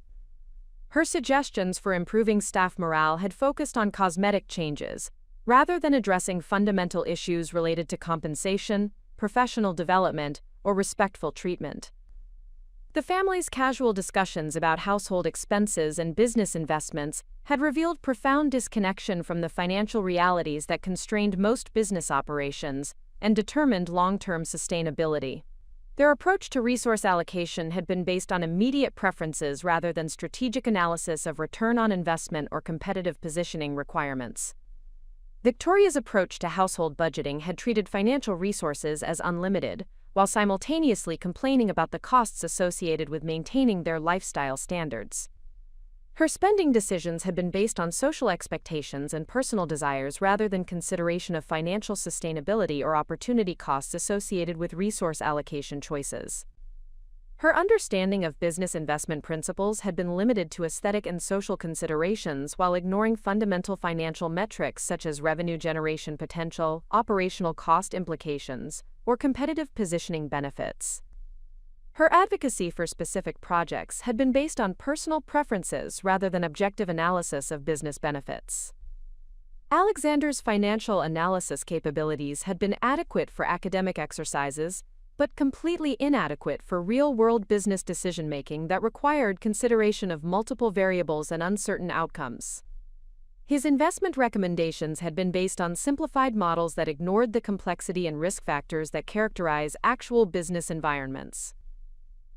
Her suggestions for improving staff morale had focused on cosmetic changes, rather than addressing fundamental issues related to compensation, professional development, or respectful treatment. The family's casual discussions about household expenses and business investments had revealed profound disconnection from the financial realities that constrained most business operations and determined long-term sustainability. Their approach to resource allocation had been based on immediate preferences rather than strategic analysis of return on investment or competitive positioning requirements. Victoria's approach to household budgeting had treated financial resources as unlimited, while simultaneously complaining about the costs associated with maintaining their lifestyle standards. Her spending decisions had been based on social expectations and personal desires rather than consideration of financial sustainability or opportunity costs associated with resource allocation choices. Her understanding of business investment principles had been limited to aesthetic and social considerations while ignoring fundamental financial metrics such as revenue generation potential, operational cost implications, or competitive positioning benefits. Her advocacy for specific projects had been based on personal preferences rather than objective analysis of business benefits. Alexander's financial analysis capabilities had been adequate for academic exercises, but completely inadequate for real-world business decision-making that required consideration of multiple variables and uncertain outcomes. His investment recommendations had been based on simplified models that ignored the complexity and risk factors that characterize actual business environments.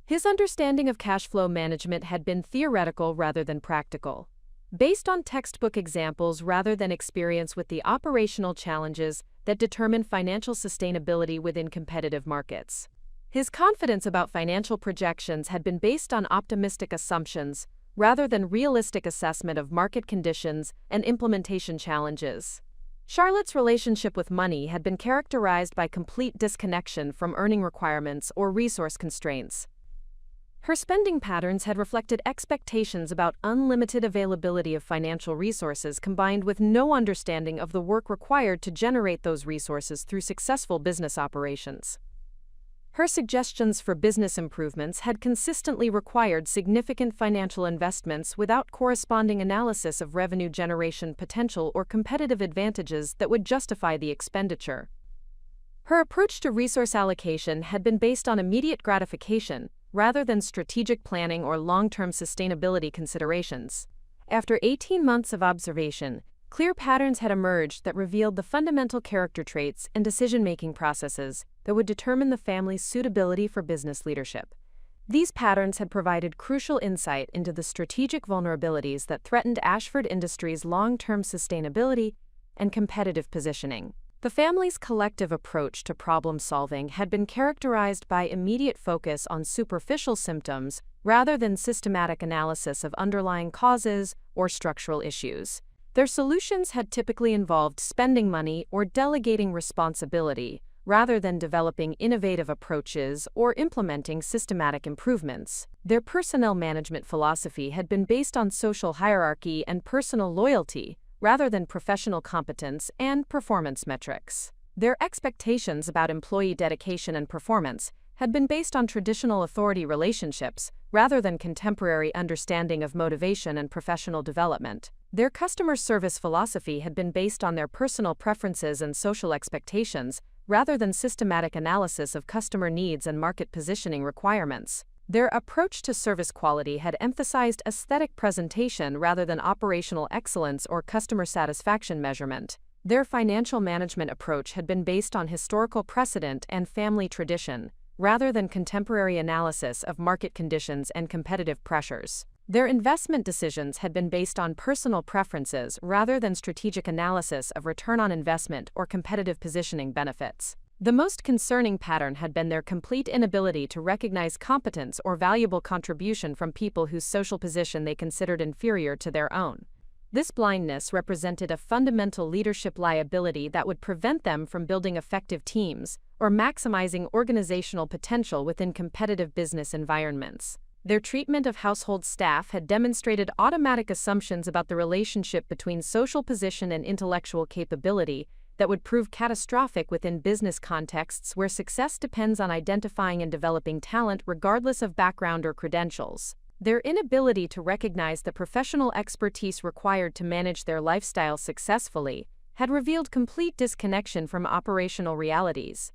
His understanding of cash flow management had been theoretical rather than practical, based on textbook examples rather than experience with the operational challenges that determine financial sustainability within competitive markets. His confidence about financial projections had been based on optimistic assumptions, rather than realistic assessment of market conditions and implementation challenges. Charlotte's relationship with money had been characterized by complete disconnection from earning requirements or resource constraints. Her spending patterns had reflected expectations about unlimited availability of financial resources combined with no understanding of the work required to generate those resources through successful business operations. Her suggestions for business improvements had consistently required significant financial investments without corresponding analysis of revenue generation potential or competitive advantages that would justify the expenditure. Her approach to resource allocation had been based on immediate gratification, rather than strategic planning or long-term sustainability considerations. After 18 months of observation, clear patterns had emerged that revealed the fundamental character traits and decision-making processes that would determine the family's suitability for business leadership. These patterns had provided crucial insight into the strategic vulnerabilities that threatened Ashford Industries' long-term sustainability and competitive positioning. The family's collective approach to problem-solving had been characterized by immediate focus on superficial symptoms rather than systematic analysis of underlying causes or structural issues. Their solutions had typically involved spending money or delegating responsibility, rather than developing innovative approaches or implementing systematic improvements. Their personnel management philosophy had been based on social hierarchy and personal loyalty, rather than professional competence and performance metrics. Their expectations about employee dedication and performance had been based on traditional authority relationships, rather than contemporary understanding of motivation and professional development. Their customer service philosophy had been based on their personal preferences and social expectations, rather than systematic analysis of customer needs and market positioning requirements. Their approach to service quality had emphasized aesthetic presentation rather than operational excellence or customer satisfaction measurement. Their financial management approach had been based on historical precedent and family tradition, rather than contemporary analysis of market conditions and competitive pressures. Their investment decisions had been based on personal preferences rather than strategic analysis of return on investment or competitive positioning benefits. The most concerning pattern had been their complete inability to recognize competence or valuable contribution from people whose social position they considered inferior to their own. This blindness represented a fundamental leadership liability that would prevent them from building effective teams or maximizing organizational potential within competitive business environments. Their treatment of household staff had demonstrated automatic assumptions about the relationship between social position and intellectual capability that would prove catastrophic within business contexts where success depends on identifying and developing talent regardless of background or credentials. Their inability to recognize the professional expertise required to manage their lifestyle successfully had revealed complete disconnection from operational realities.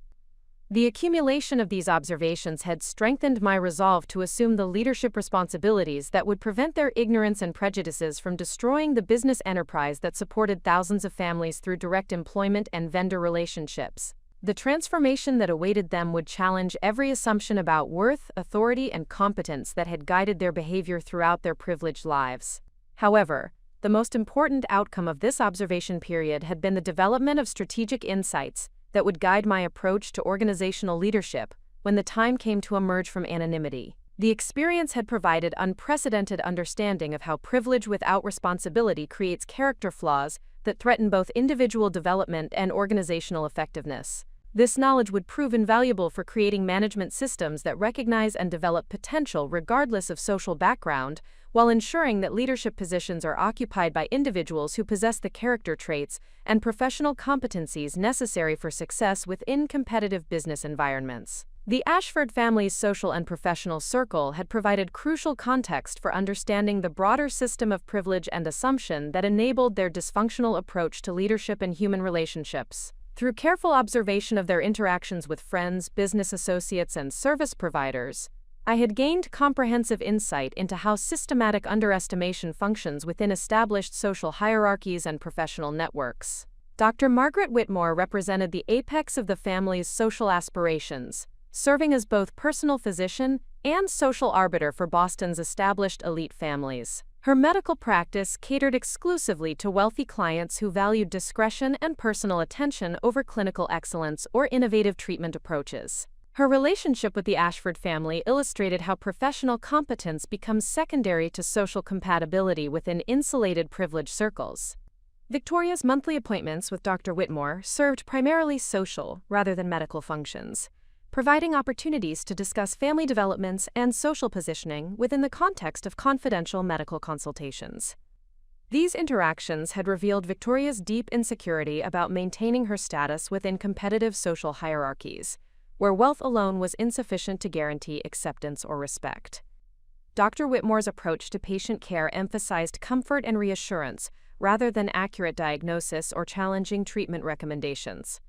The accumulation of these observations had strengthened my resolve to assume the leadership responsibilities that would prevent their ignorance and prejudices from destroying the business enterprise that supported thousands of families through direct employment and vendor relationships. The transformation that awaited them would challenge every assumption about worth, authority, and competence that had guided their behavior throughout their privileged lives. However, the most important outcome of this observation period had been the development of strategic insights that would guide my approach to organizational leadership when the time came to emerge from anonymity. The experience had provided unprecedented understanding of how privilege without responsibility creates character flaws that threaten both individual development and organizational effectiveness. This knowledge would prove invaluable for creating management systems that recognize and develop potential regardless of social background, while ensuring that leadership positions are occupied by individuals who possess the character traits and professional competencies necessary for success within competitive business environments. The Ashford family's social and professional circle had provided crucial context for understanding the broader system of privilege and assumption that enabled their dysfunctional approach to leadership and human relationships. Through careful observation of their interactions with friends, business associates, and service providers, I had gained comprehensive insight into how systematic underestimation functions within established social hierarchies and professional networks. Dr. Margaret Whitmore represented the apex of the family's social aspirations, serving as both personal physician and social arbiter for Boston's established elite families. Her medical practice catered exclusively to wealthy clients who valued discretion and personal attention over clinical excellence or innovative treatment approaches. Her relationship with the Ashford family illustrated how professional competence becomes secondary to social compatibility within insulated privileged circles. Victoria's monthly appointments with Dr. Whitmore served primarily social rather than medical functions, providing opportunities to discuss family developments and social positioning within the context of confidential medical consultations. These interactions had revealed Victoria's deep insecurity about maintaining her status within competitive social hierarchies, where wealth alone was insufficient to guarantee acceptance or respect. Dr. Whitmore's approach to patient care emphasized comfort and reassurance rather than accurate diagnosis or challenging treatment recommendations.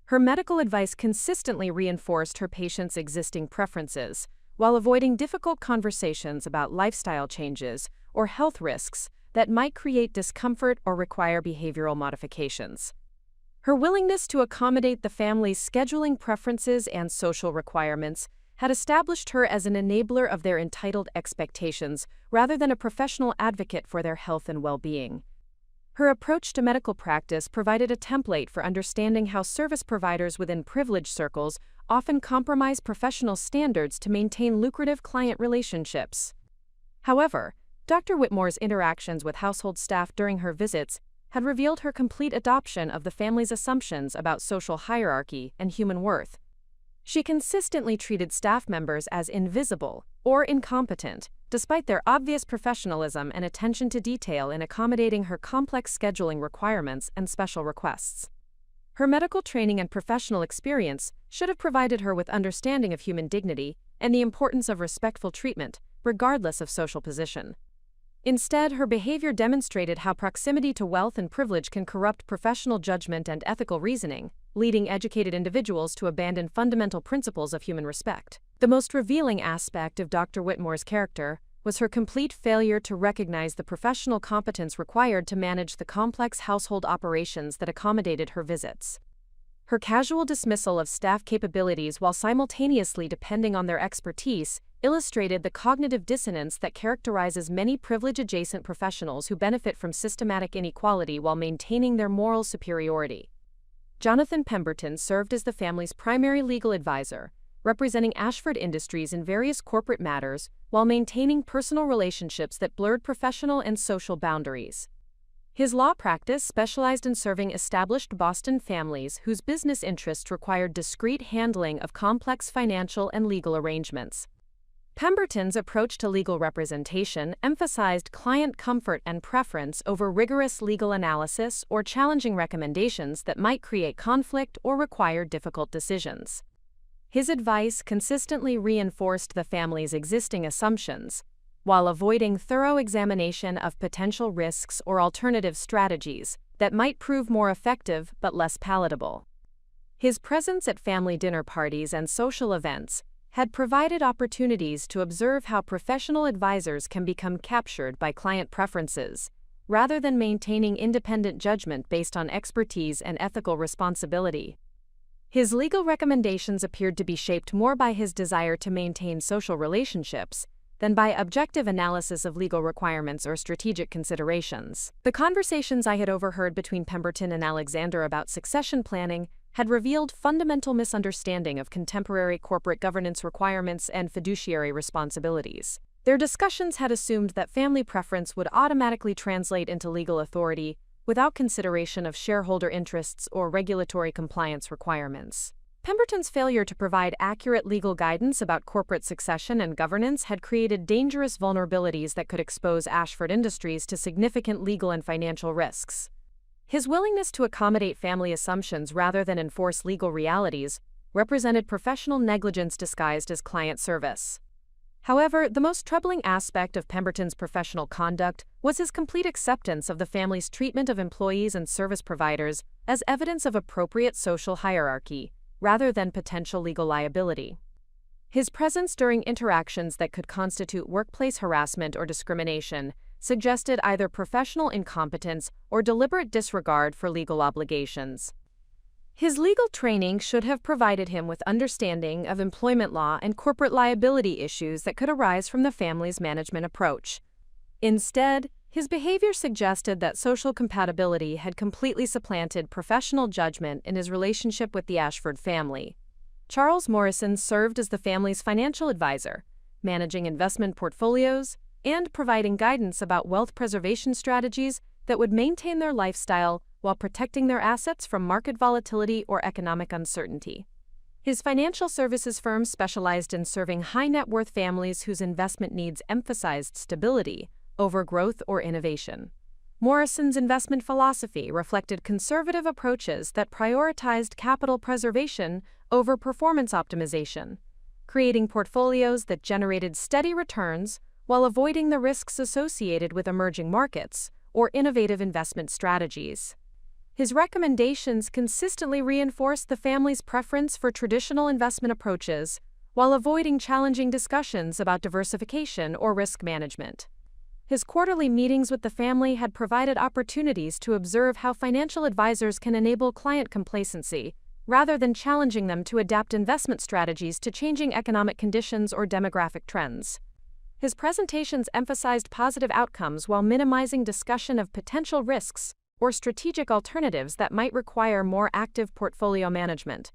Her medical advice consistently reinforced her patients' existing preferences, while avoiding difficult conversations about lifestyle changes or health risks that might create discomfort or require behavioral modifications. Her willingness to accommodate the family's scheduling preferences and social requirements had established her as an enabler of their entitled expectations rather than a professional advocate for their health and well-being. Her approach to medical practice provided a template for understanding how service providers within privileged circles often compromise professional standards to maintain lucrative client relationships. However, Dr. Whitmore's interactions with household staff during her visits had revealed her complete adoption of the family's assumptions about social hierarchy and human worth. She consistently treated staff members as invisible or incompetent, despite their obvious professionalism and attention to detail in accommodating her complex scheduling requirements and special requests. Her medical training and professional experience should have provided her with understanding of human dignity and the importance of respectful treatment, regardless of social position. Instead, her behavior demonstrated how proximity to wealth and privilege can corrupt professional judgment and ethical reasoning, leading educated individuals to abandon fundamental principles of human respect. The most revealing aspect of Dr. Whitmore's character was her complete failure to recognize the professional competence required to manage the complex household operations that accommodated her visits. Her casual dismissal of staff capabilities while simultaneously depending on their expertise illustrated the cognitive dissonance that characterizes many privilege-adjacent professionals who benefit from systematic inequality while maintaining their moral superiority. Jonathan Pemberton served as the family's primary legal advisor, representing Ashford Industries in various corporate matters while maintaining personal relationships that blurred professional and social boundaries. His law practice specialized in serving established Boston families whose business interests required discreet handling of complex financial and legal arrangements. Pemberton's approach to legal representation emphasized client comfort and preference over rigorous legal analysis or challenging recommendations that might create conflict or require difficult decisions. His advice consistently reinforced the family's existing assumptions, while avoiding thorough examination of potential risks or alternative strategies that might prove more effective but less palatable. His presence at family dinner parties and social events had provided opportunities to observe how professional advisors can become captured by client preferences, rather than maintaining independent judgment based on expertise and ethical responsibility. His legal recommendations appeared to be shaped more by his desire to maintain social relationships than by objective analysis of legal requirements or strategic considerations. The conversations I had overheard between Pemberton and Alexander about succession planning had revealed fundamental misunderstanding of contemporary corporate governance requirements and fiduciary responsibilities. Their discussions had assumed that family preference would automatically translate into legal authority without consideration of shareholder interests or regulatory compliance requirements. Pemberton's failure to provide accurate legal guidance about corporate succession and governance had created dangerous vulnerabilities that could expose Ashford Industries to significant legal and financial risks. His willingness to accommodate family assumptions rather than enforce legal realities represented professional negligence disguised as client service. However, the most troubling aspect of Pemberton's professional conduct was his complete acceptance of the family's treatment of employees and service providers as evidence of appropriate social hierarchy, rather than potential legal liability. His presence during interactions that could constitute workplace harassment or discrimination suggested either professional incompetence or deliberate disregard for legal obligations. His legal training should have provided him with understanding of employment law and corporate liability issues that could arise from the family's management approach. Instead, his behavior suggested that social compatibility had completely supplanted professional judgment in his relationship with the Ashford family. Charles Morrison served as the family's financial advisor, managing investment portfolios and providing guidance about wealth preservation strategies that would maintain their lifestyle while protecting their assets from market volatility or economic uncertainty. His financial services firm specialized in serving high-net-worth families whose investment needs emphasized stability over growth or innovation. Morrison's investment philosophy reflected conservative approaches that prioritized capital preservation over performance optimization, creating portfolios that generated steady returns while avoiding the risks associated with emerging markets or innovative investment strategies. His recommendations consistently reinforced the family's preference for traditional investment approaches while avoiding challenging discussions about diversification or risk management. His quarterly meetings with the family had provided opportunities to observe how financial advisors can enable client complacency, rather than challenging them to adapt investment strategies to changing economic conditions or demographic trends. His presentations emphasized positive outcomes while minimizing discussion of potential risks or strategic alternatives that might require more active portfolio management.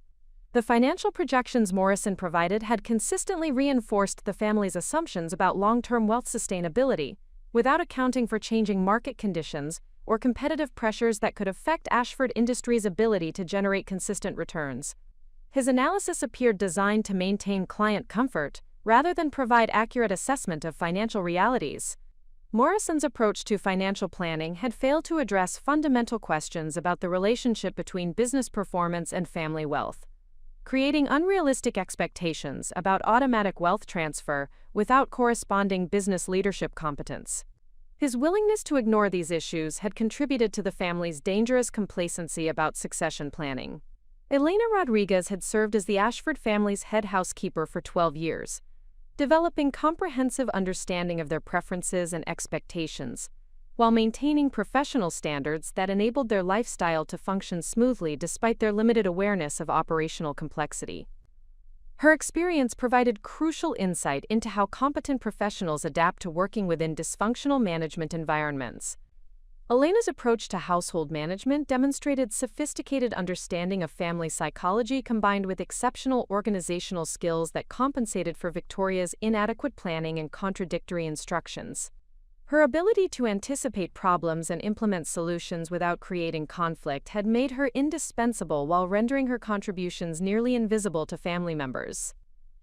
The financial projections Morrison provided had consistently reinforced the family's assumptions about long-term wealth sustainability, without accounting for changing market conditions or competitive pressures that could affect Ashford Industries' ability to generate consistent returns. His analysis appeared designed to maintain client comfort rather than provide accurate assessment of financial realities. Morrison's approach to financial planning had failed to address fundamental questions about the relationship between business performance and family wealth, creating unrealistic expectations about automatic wealth transfer without corresponding business leadership competence. His willingness to ignore these issues had contributed to the family's dangerous complacency about succession planning. Elena Rodriguez had served as the Ashford family's head housekeeper for 12 years, developing comprehensive understanding of their preferences and expectations, while maintaining professional standards that enabled their lifestyle to function smoothly despite their limited awareness of operational complexity. Her experience provided crucial insight into how competent professionals adapt to working within dysfunctional management environments. Elena's approach to household management demonstrated sophisticated understanding of family psychology combined with exceptional organizational skills that compensated for Victoria's inadequate planning and contradictory instructions. Her ability to anticipate problems and implement solutions without creating conflict had made her indispensable while rendering her contributions nearly invisible to family members.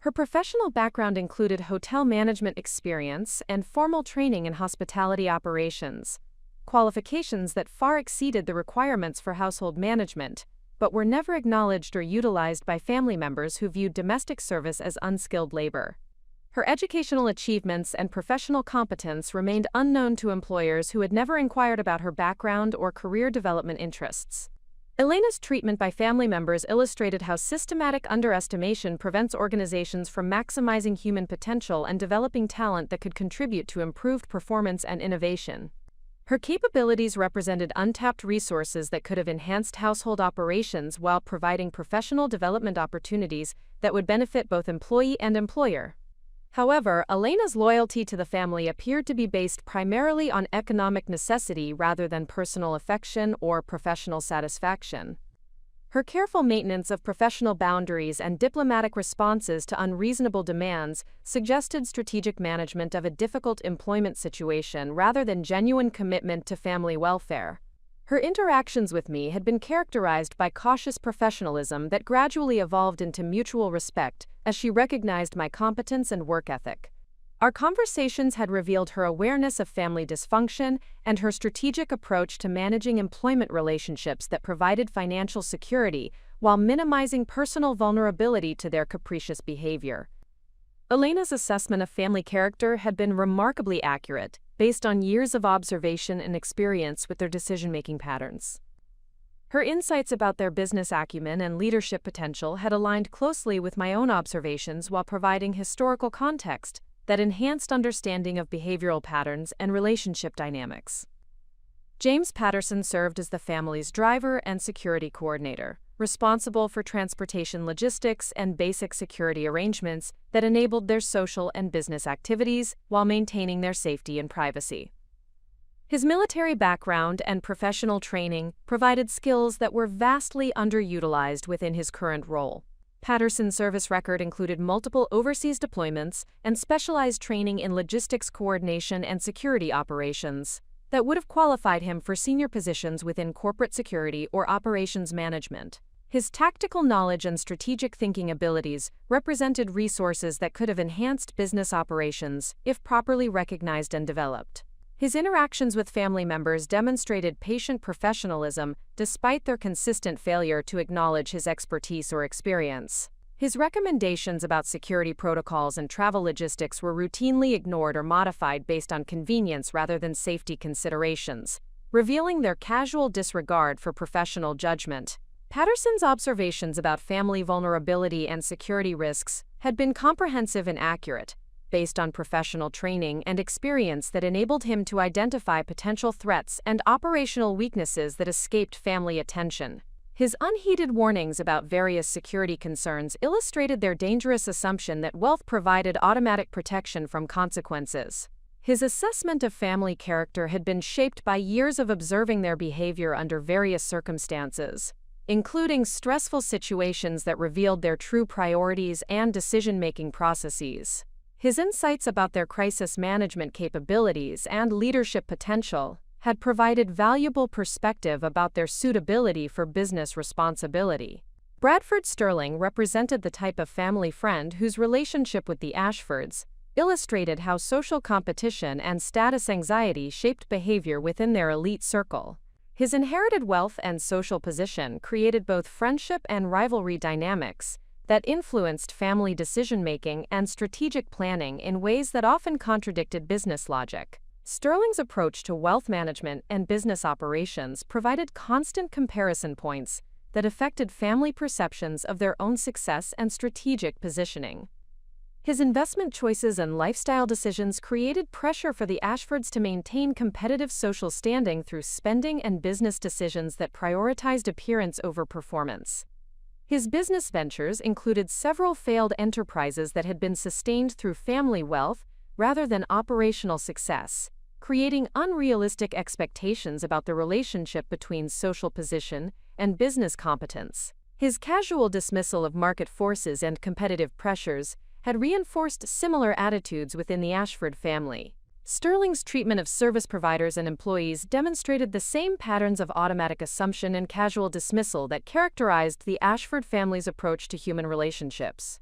Her professional background included hotel management experience and formal training in hospitality operations, qualifications that far exceeded the requirements for household management, but were never acknowledged or utilized by family members who viewed domestic service as unskilled labor. Her educational achievements and professional competence remained unknown to employers who had never inquired about her background or career development interests. Elena's treatment by family members illustrated how systematic underestimation prevents organizations from maximizing human potential and developing talent that could contribute to improved performance and innovation. Her capabilities represented untapped resources that could have enhanced household operations while providing professional development opportunities that would benefit both employee and employer. However, Elena's loyalty to the family appeared to be based primarily on economic necessity rather than personal affection or professional satisfaction. Her careful maintenance of professional boundaries and diplomatic responses to unreasonable demands suggested strategic management of a difficult employment situation rather than genuine commitment to family welfare. Her interactions with me had been characterized by cautious professionalism that gradually evolved into mutual respect as she recognized my competence and work ethic. Our conversations had revealed her awareness of family dysfunction and her strategic approach to managing employment relationships that provided financial security while minimizing personal vulnerability to their capricious behavior. Elena's assessment of family character had been remarkably accurate, based on years of observation and experience with their decision-making patterns. Her insights about their business acumen and leadership potential had aligned closely with my own observations while providing historical context that enhanced understanding of behavioral patterns and relationship dynamics. James Patterson served as the family's driver and security coordinator, responsible for transportation logistics and basic security arrangements that enabled their social and business activities while maintaining their safety and privacy. His military background and professional training provided skills that were vastly underutilized within his current role. Patterson's service record included multiple overseas deployments and specialized training in logistics coordination and security operations that would have qualified him for senior positions within corporate security or operations management. His tactical knowledge and strategic thinking abilities represented resources that could have enhanced business operations if properly recognized and developed. His interactions with family members demonstrated patient professionalism despite their consistent failure to acknowledge his expertise or experience. His recommendations about security protocols and travel logistics were routinely ignored or modified based on convenience rather than safety considerations, revealing their casual disregard for professional judgment. Patterson's observations about family vulnerability and security risks had been comprehensive and accurate, based on professional training and experience that enabled him to identify potential threats and operational weaknesses that escaped family attention. His unheeded warnings about various security concerns illustrated their dangerous assumption that wealth provided automatic protection from consequences. His assessment of family character had been shaped by years of observing their behavior under various circumstances, including stressful situations that revealed their true priorities and decision-making processes. His insights about their crisis management capabilities and leadership potential had provided valuable perspective about their suitability for business responsibility. Bradford Sterling represented the type of family friend whose relationship with the Ashfords illustrated how social competition and status anxiety shaped behavior within their elite circle. His inherited wealth and social position created both friendship and rivalry dynamics that influenced family decision-making and strategic planning in ways that often contradicted business logic. Sterling's approach to wealth management and business operations provided constant comparison points that affected family perceptions of their own success and strategic positioning. His investment choices and lifestyle decisions created pressure for the Ashfords to maintain competitive social standing through spending and business decisions that prioritized appearance over performance. His business ventures included several failed enterprises that had been sustained through family wealth rather than operational success, creating unrealistic expectations about the relationship between social position and business competence. His casual dismissal of market forces and competitive pressures had reinforced similar attitudes within the Ashford family. Sterling's treatment of service providers and employees demonstrated the same patterns of automatic assumption and casual dismissal that characterized the Ashford family's approach to human relationships.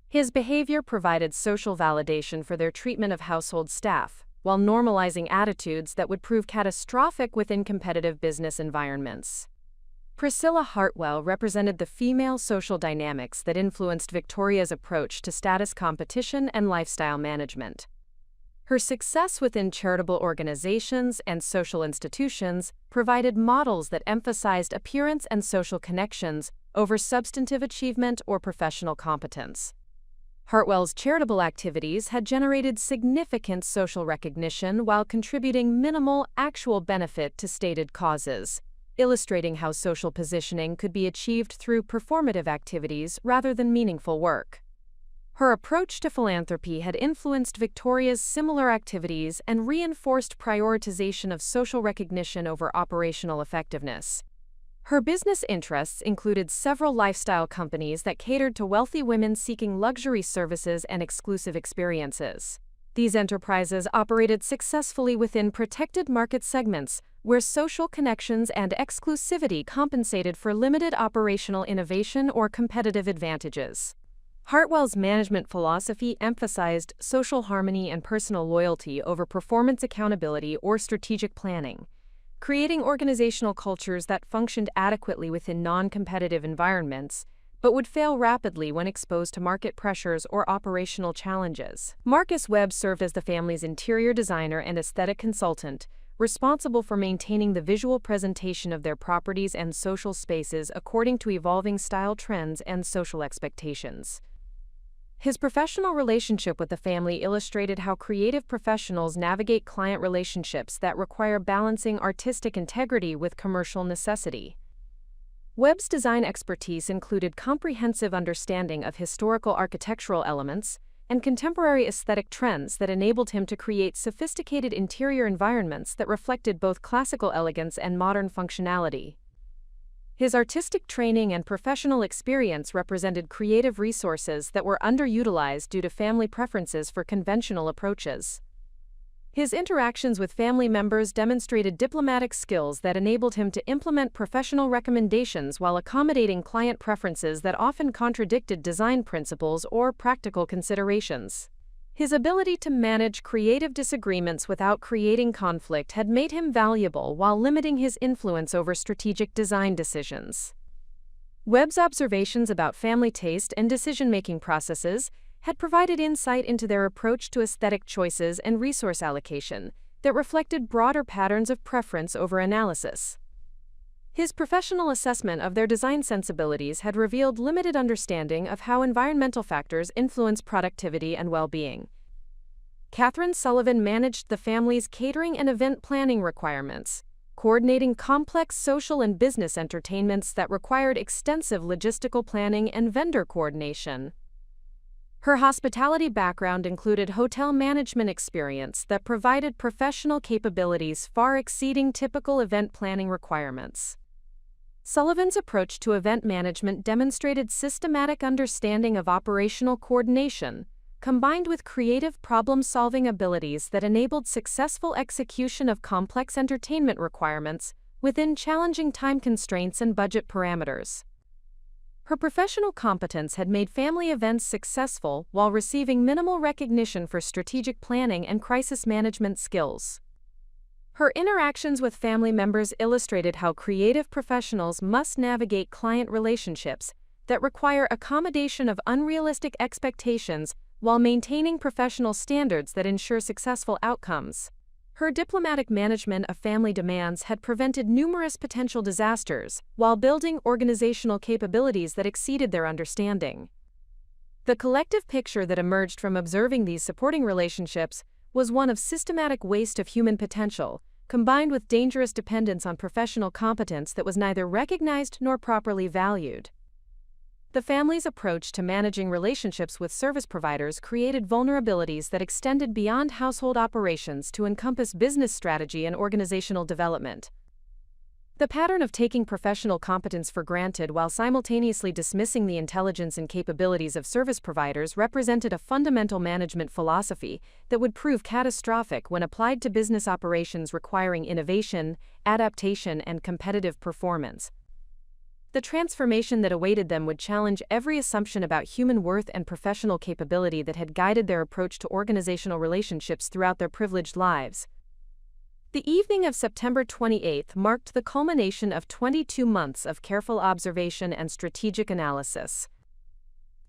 His behavior provided social validation for their treatment of household staff, while normalizing attitudes that would prove catastrophic within competitive business environments. Priscilla Hartwell represented the female social dynamics that influenced Victoria's approach to status competition and lifestyle management. Her success within charitable organizations and social institutions provided models that emphasized appearance and social connections over substantive achievement or professional competence. Hartwell's charitable activities had generated significant social recognition while contributing minimal actual benefit to stated causes, illustrating how social positioning could be achieved through performative activities rather than meaningful work. Her approach to philanthropy had influenced Victoria's similar activities and reinforced prioritization of social recognition over operational effectiveness. Her business interests included several lifestyle companies that catered to wealthy women seeking luxury services and exclusive experiences. These enterprises operated successfully within protected market segments, where social connections and exclusivity compensated for limited operational innovation or competitive advantages. Hartwell's management philosophy emphasized social harmony and personal loyalty over performance accountability or strategic planning, creating organizational cultures that functioned adequately within non-competitive environments, but would fail rapidly when exposed to market pressures or operational challenges. Marcus Webb served as the family's interior designer and aesthetic consultant, responsible for maintaining the visual presentation of their properties and social spaces according to evolving style trends and social expectations. His professional relationship with the family illustrated how creative professionals navigate client relationships that require balancing artistic integrity with commercial necessity. Webb's design expertise included comprehensive understanding of historical architectural elements and contemporary aesthetic trends that enabled him to create sophisticated interior environments that reflected both classical elegance and modern functionality. His artistic training and professional experience represented creative resources that were underutilized due to family preferences for conventional approaches. His interactions with family members demonstrated diplomatic skills that enabled him to implement professional recommendations while accommodating client preferences that often contradicted design principles or practical considerations. His ability to manage creative disagreements without creating conflict had made him valuable while limiting his influence over strategic design decisions. Webb's observations about family taste and decision-making processes had provided insight into their approach to aesthetic choices and resource allocation that reflected broader patterns of preference over analysis. His professional assessment of their design sensibilities had revealed limited understanding of how environmental factors influence productivity and well-being. Catherine Sullivan managed the family's catering and event planning requirements, coordinating complex social and business entertainments that required extensive logistical planning and vendor coordination. Her hospitality background included hotel management experience that provided professional capabilities far exceeding typical event planning requirements. Sullivan's approach to event management demonstrated systematic understanding of operational coordination, combined with creative problem-solving abilities that enabled successful execution of complex entertainment requirements within challenging time constraints and budget parameters. Her professional competence had made family events successful while receiving minimal recognition for strategic planning and crisis management skills. Her interactions with family members illustrated how creative professionals must navigate client relationships that require accommodation of unrealistic expectations while maintaining professional standards that ensure successful outcomes. Her diplomatic management of family demands had prevented numerous potential disasters while building organizational capabilities that exceeded their understanding. The collective picture that emerged from observing these supporting relationships was one of systematic waste of human potential, combined with dangerous dependence on professional competence that was neither recognized nor properly valued. The family's approach to managing relationships with service providers created vulnerabilities that extended beyond household operations to encompass business strategy and organizational development. The pattern of taking professional competence for granted while simultaneously dismissing the intelligence and capabilities of service providers represented a fundamental management philosophy that would prove catastrophic when applied to business operations requiring innovation, adaptation, and competitive performance. The transformation that awaited them would challenge every assumption about human worth and professional capability that had guided their approach to organizational relationships throughout their privileged lives. The evening of September 28 marked the culmination of 22 months of careful observation and strategic analysis.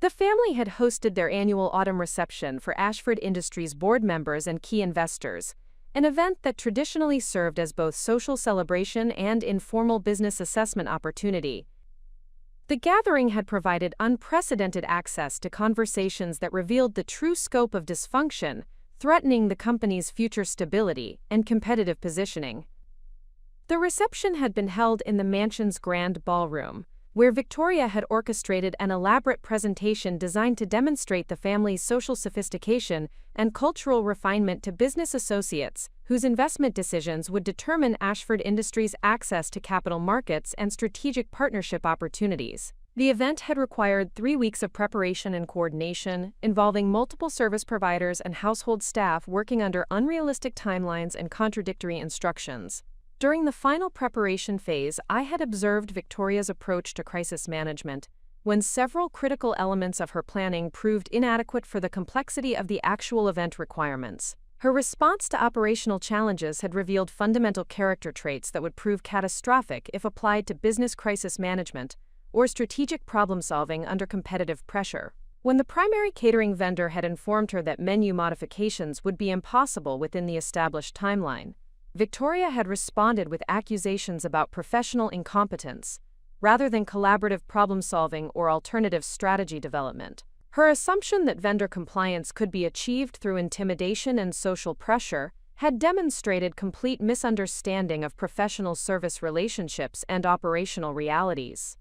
The family had hosted their annual autumn reception for Ashford Industries board members and key investors, an event that traditionally served as both social celebration and informal business assessment opportunity. The gathering had provided unprecedented access to conversations that revealed the true scope of dysfunction, threatening the company's future stability and competitive positioning. The reception had been held in the mansion's grand ballroom, where Victoria had orchestrated an elaborate presentation designed to demonstrate the family's social sophistication and cultural refinement to business associates, whose investment decisions would determine Ashford Industries' access to capital markets and strategic partnership opportunities. The event had required 3 weeks of preparation and coordination, involving multiple service providers and household staff working under unrealistic timelines and contradictory instructions. During the final preparation phase, I had observed Victoria's approach to crisis management, when several critical elements of her planning proved inadequate for the complexity of the actual event requirements. Her response to operational challenges had revealed fundamental character traits that would prove catastrophic if applied to business crisis management or strategic problem-solving under competitive pressure. When the primary catering vendor had informed her that menu modifications would be impossible within the established timeline, Victoria had responded with accusations about professional incompetence, rather than collaborative problem-solving or alternative strategy development. Her assumption that vendor compliance could be achieved through intimidation and social pressure had demonstrated complete misunderstanding of professional service relationships and operational realities.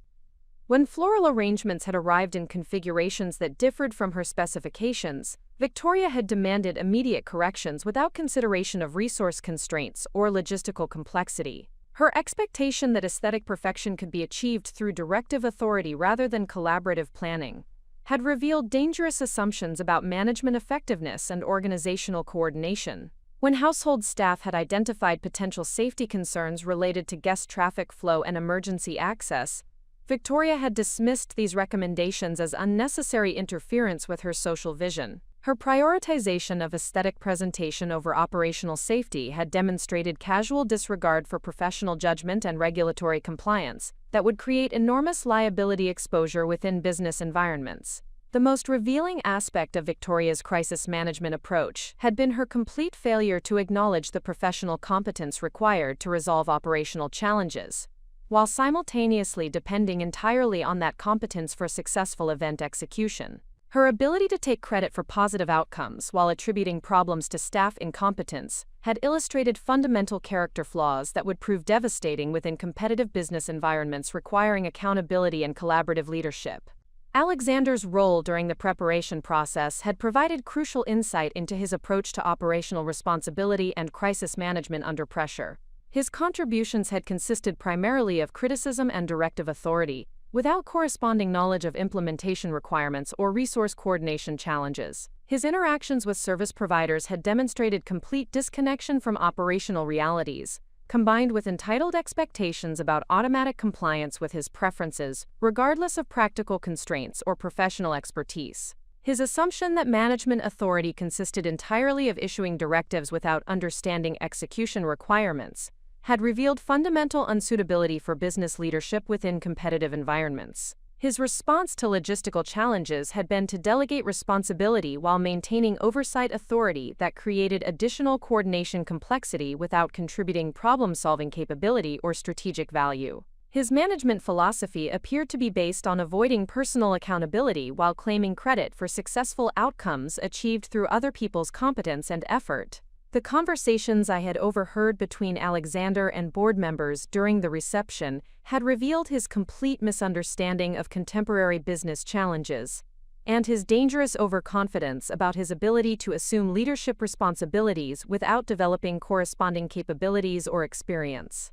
When floral arrangements had arrived in configurations that differed from her specifications, Victoria had demanded immediate corrections without consideration of resource constraints or logistical complexity. Her expectation that aesthetic perfection could be achieved through directive authority rather than collaborative planning had revealed dangerous assumptions about management effectiveness and organizational coordination. When household staff had identified potential safety concerns related to guest traffic flow and emergency access, Victoria had dismissed these recommendations as unnecessary interference with her social vision. Her prioritization of aesthetic presentation over operational safety had demonstrated casual disregard for professional judgment and regulatory compliance that would create enormous liability exposure within business environments. The most revealing aspect of Victoria's crisis management approach had been her complete failure to acknowledge the professional competence required to resolve operational challenges, while simultaneously depending entirely on that competence for successful event execution. Her ability to take credit for positive outcomes while attributing problems to staff incompetence had illustrated fundamental character flaws that would prove devastating within competitive business environments requiring accountability and collaborative leadership. Alexander's role during the preparation process had provided crucial insight into his approach to operational responsibility and crisis management under pressure. His contributions had consisted primarily of criticism and directive authority, without corresponding knowledge of implementation requirements or resource coordination challenges. His interactions with service providers had demonstrated complete disconnection from operational realities, combined with entitled expectations about automatic compliance with his preferences, regardless of practical constraints or professional expertise. His assumption that management authority consisted entirely of issuing directives without understanding execution requirements had revealed fundamental unsuitability for business leadership within competitive environments. His response to logistical challenges had been to delegate responsibility while maintaining oversight authority that created additional coordination complexity without contributing problem-solving capability or strategic value. His management philosophy appeared to be based on avoiding personal accountability while claiming credit for successful outcomes achieved through other people's competence and effort. The conversations I had overheard between Alexander and board members during the reception had revealed his complete misunderstanding of contemporary business challenges and his dangerous overconfidence about his ability to assume leadership responsibilities without developing corresponding capabilities or experience.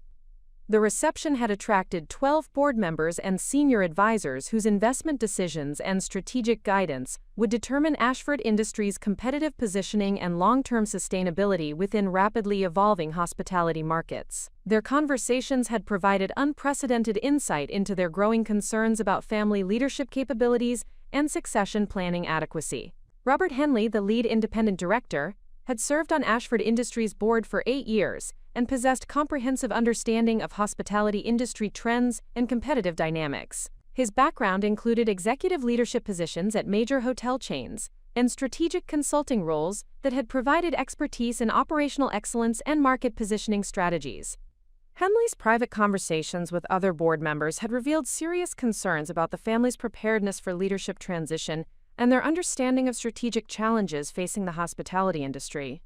The reception had attracted 12 board members and senior advisors whose investment decisions and strategic guidance would determine Ashford Industries' competitive positioning and long-term sustainability within rapidly evolving hospitality markets. Their conversations had provided unprecedented insight into their growing concerns about family leadership capabilities and succession planning adequacy. Robert Henley, the lead independent director, had served on Ashford Industries' board for 8 years and possessed comprehensive understanding of hospitality industry trends and competitive dynamics. His background included executive leadership positions at major hotel chains and strategic consulting roles that had provided expertise in operational excellence and market positioning strategies. Henley's private conversations with other board members had revealed serious concerns about the family's preparedness for leadership transition and their understanding of strategic challenges facing the hospitality industry.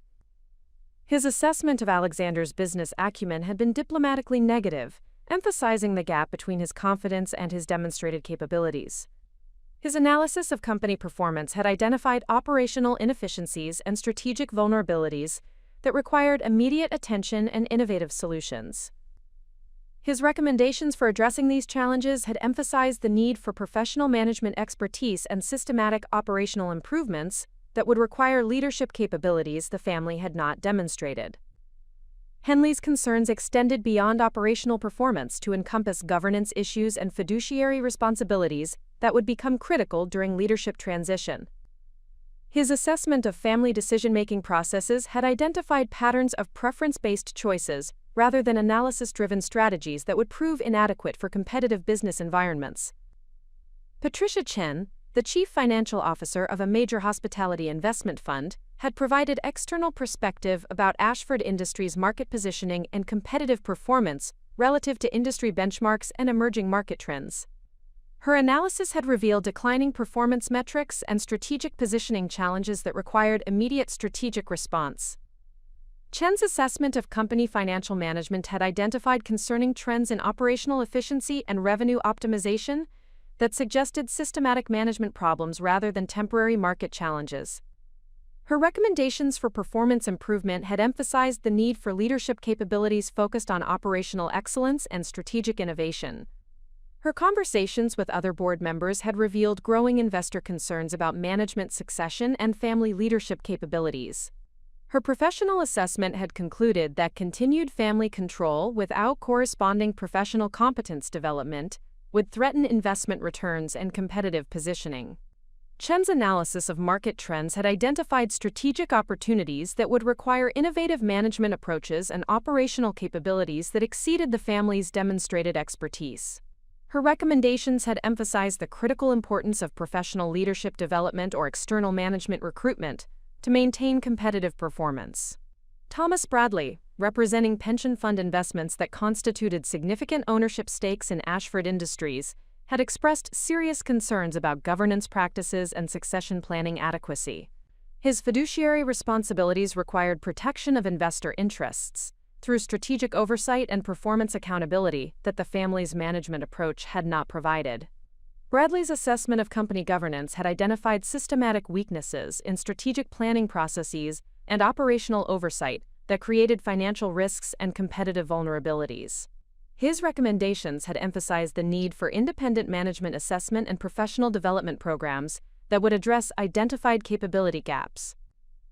His assessment of Alexander's business acumen had been diplomatically negative, emphasizing the gap between his confidence and his demonstrated capabilities. His analysis of company performance had identified operational inefficiencies and strategic vulnerabilities that required immediate attention and innovative solutions. His recommendations for addressing these challenges had emphasized the need for professional management expertise and systematic operational improvements that would require leadership capabilities the family had not demonstrated. Henley's concerns extended beyond operational performance to encompass governance issues and fiduciary responsibilities that would become critical during leadership transition. His assessment of family decision-making processes had identified patterns of preference-based choices rather than analysis-driven strategies that would prove inadequate for competitive business environments. Patricia Chen, the chief financial officer of a major hospitality investment fund, had provided external perspective about Ashford Industries' market positioning and competitive performance relative to industry benchmarks and emerging market trends. Her analysis had revealed declining performance metrics and strategic positioning challenges that required immediate strategic response. Chen's assessment of company financial management had identified concerning trends in operational efficiency and revenue optimization that suggested systematic management problems rather than temporary market challenges. Her recommendations for performance improvement had emphasized the need for leadership capabilities focused on operational excellence and strategic innovation. Her conversations with other board members had revealed growing investor concerns about management succession and family leadership capabilities. Her professional assessment had concluded that continued family control without corresponding professional competence development would threaten investment returns and competitive positioning. Chen's analysis of market trends had identified strategic opportunities that would require innovative management approaches and operational capabilities that exceeded the family's demonstrated expertise. Her recommendations had emphasized the critical importance of professional leadership development or external management recruitment to maintain competitive performance. Thomas Bradley, representing pension fund investments that constituted significant ownership stakes in Ashford Industries, had expressed serious concerns about governance practices and succession planning adequacy. His fiduciary responsibilities required protection of investor interests through strategic oversight and performance accountability that the family's management approach had not provided. Bradley's assessment of company governance had identified systematic weaknesses in strategic planning processes and operational oversight that created financial risks and competitive vulnerabilities. His recommendations had emphasized the need for independent management assessment and professional development programs that would address identified capability gaps.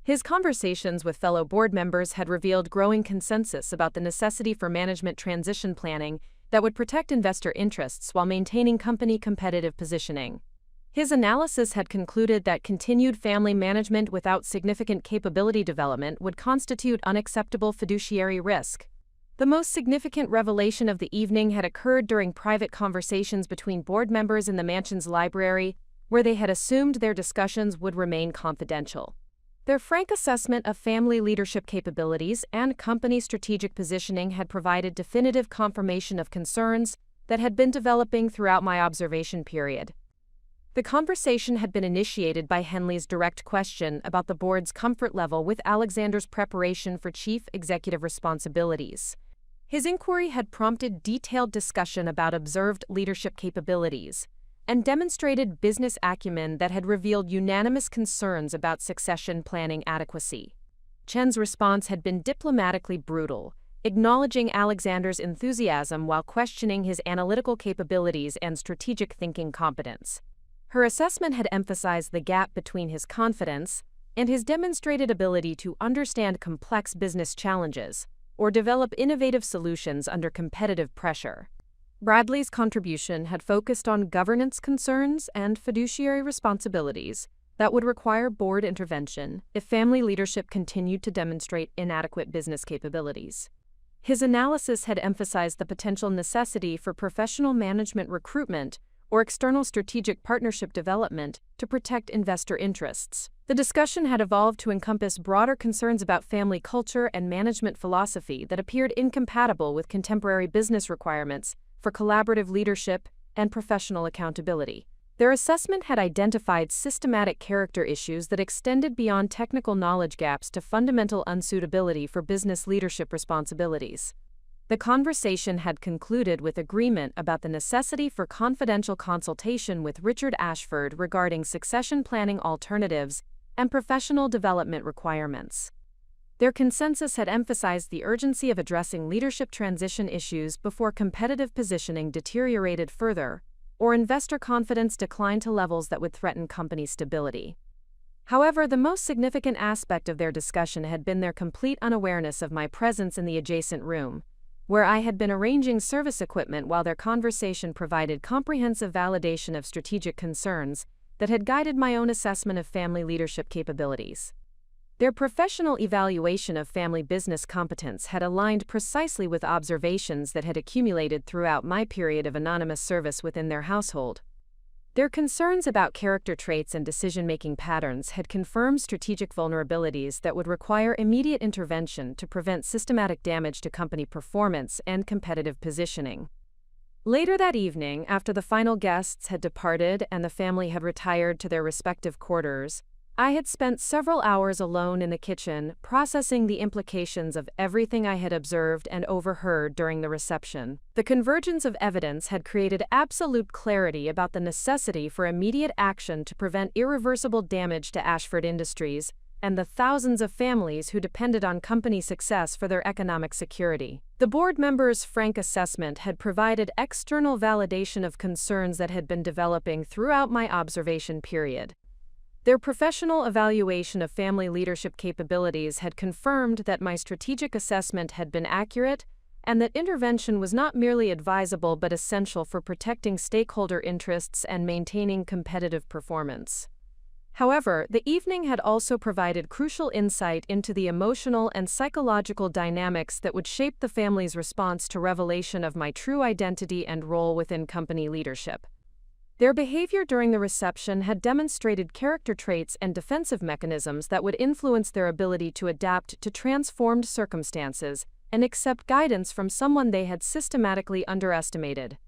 His conversations with fellow board members had revealed growing consensus about the necessity for management transition planning that would protect investor interests while maintaining company competitive positioning. His analysis had concluded that continued family management without significant capability development would constitute unacceptable fiduciary risk. The most significant revelation of the evening had occurred during private conversations between board members in the mansion's library, where they had assumed their discussions would remain confidential. Their frank assessment of family leadership capabilities and company strategic positioning had provided definitive confirmation of concerns that had been developing throughout my observation period. The conversation had been initiated by Henley's direct question about the board's comfort level with Alexander's preparation for chief executive responsibilities. His inquiry had prompted detailed discussion about observed leadership capabilities and demonstrated business acumen that had revealed unanimous concerns about succession planning adequacy. Chen's response had been diplomatically brutal, acknowledging Alexander's enthusiasm while questioning his analytical capabilities and strategic thinking competence. Her assessment had emphasized the gap between his confidence and his demonstrated ability to understand complex business challenges or develop innovative solutions under competitive pressure. Bradley's contribution had focused on governance concerns and fiduciary responsibilities that would require board intervention if family leadership continued to demonstrate inadequate business capabilities. His analysis had emphasized the potential necessity for professional management recruitment or external strategic partnership development to protect investor interests. The discussion had evolved to encompass broader concerns about family culture and management philosophy that appeared incompatible with contemporary business requirements for collaborative leadership and professional accountability. Their assessment had identified systematic character issues that extended beyond technical knowledge gaps to fundamental unsuitability for business leadership responsibilities. The conversation had concluded with agreement about the necessity for confidential consultation with Richard Ashford regarding succession planning alternatives and professional development requirements. Their consensus had emphasized the urgency of addressing leadership transition issues before competitive positioning deteriorated further or investor confidence declined to levels that would threaten company stability. However, the most significant aspect of their discussion had been their complete unawareness of my presence in the adjacent room, where I had been arranging service equipment while their conversation provided comprehensive validation of strategic concerns that had guided my own assessment of family leadership capabilities. Their professional evaluation of family business competence had aligned precisely with observations that had accumulated throughout my period of anonymous service within their household. Their concerns about character traits and decision-making patterns had confirmed strategic vulnerabilities that would require immediate intervention to prevent systematic damage to company performance and competitive positioning. Later that evening, after the final guests had departed and the family had retired to their respective quarters, I had spent several hours alone in the kitchen, processing the implications of everything I had observed and overheard during the reception. The convergence of evidence had created absolute clarity about the necessity for immediate action to prevent irreversible damage to Ashford Industries and the thousands of families who depended on company success for their economic security. The board members' frank assessment had provided external validation of concerns that had been developing throughout my observation period. Their professional evaluation of family leadership capabilities had confirmed that my strategic assessment had been accurate and that intervention was not merely advisable but essential for protecting stakeholder interests and maintaining competitive performance. However, the evening had also provided crucial insight into the emotional and psychological dynamics that would shape the family's response to revelation of my true identity and role within company leadership. Their behavior during the reception had demonstrated character traits and defensive mechanisms that would influence their ability to adapt to transformed circumstances and accept guidance from someone they had systematically underestimated.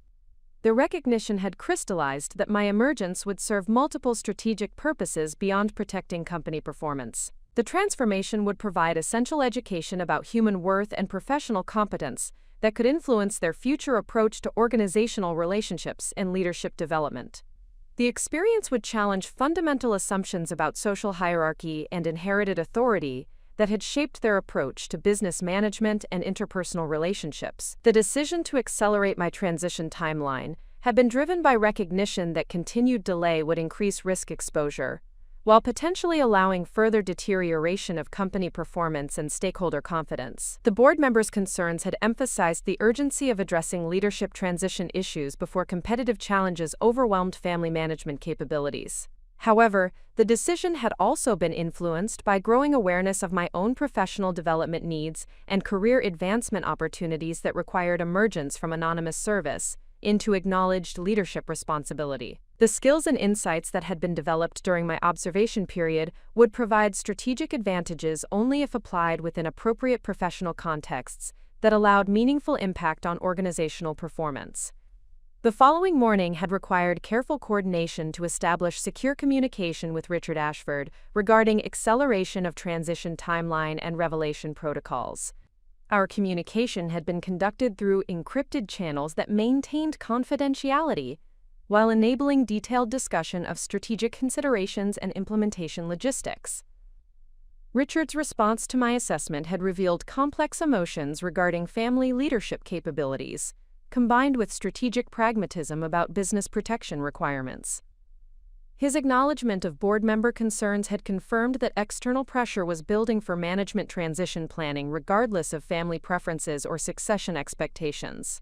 Their recognition had crystallized that my emergence would serve multiple strategic purposes beyond protecting company performance. The transformation would provide essential education about human worth and professional competence that could influence their future approach to organizational relationships and leadership development. The experience would challenge fundamental assumptions about social hierarchy and inherited authority that had shaped their approach to business management and interpersonal relationships. The decision to accelerate my transition timeline had been driven by recognition that continued delay would increase risk exposure, while potentially allowing further deterioration of company performance and stakeholder confidence. The board members' concerns had emphasized the urgency of addressing leadership transition issues before competitive challenges overwhelmed family management capabilities. However, the decision had also been influenced by growing awareness of my own professional development needs and career advancement opportunities that required emergence from anonymous service into acknowledged leadership responsibility. The skills and insights that had been developed during my observation period would provide strategic advantages only if applied within appropriate professional contexts that allowed meaningful impact on organizational performance. The following morning had required careful coordination to establish secure communication with Richard Ashford regarding acceleration of transition timeline and revelation protocols. Our communication had been conducted through encrypted channels that maintained confidentiality, while enabling detailed discussion of strategic considerations and implementation logistics. Richard's response to my assessment had revealed complex emotions regarding family leadership capabilities, combined with strategic pragmatism about business protection requirements. His acknowledgement of board member concerns had confirmed that external pressure was building for management transition planning regardless of family preferences or succession expectations.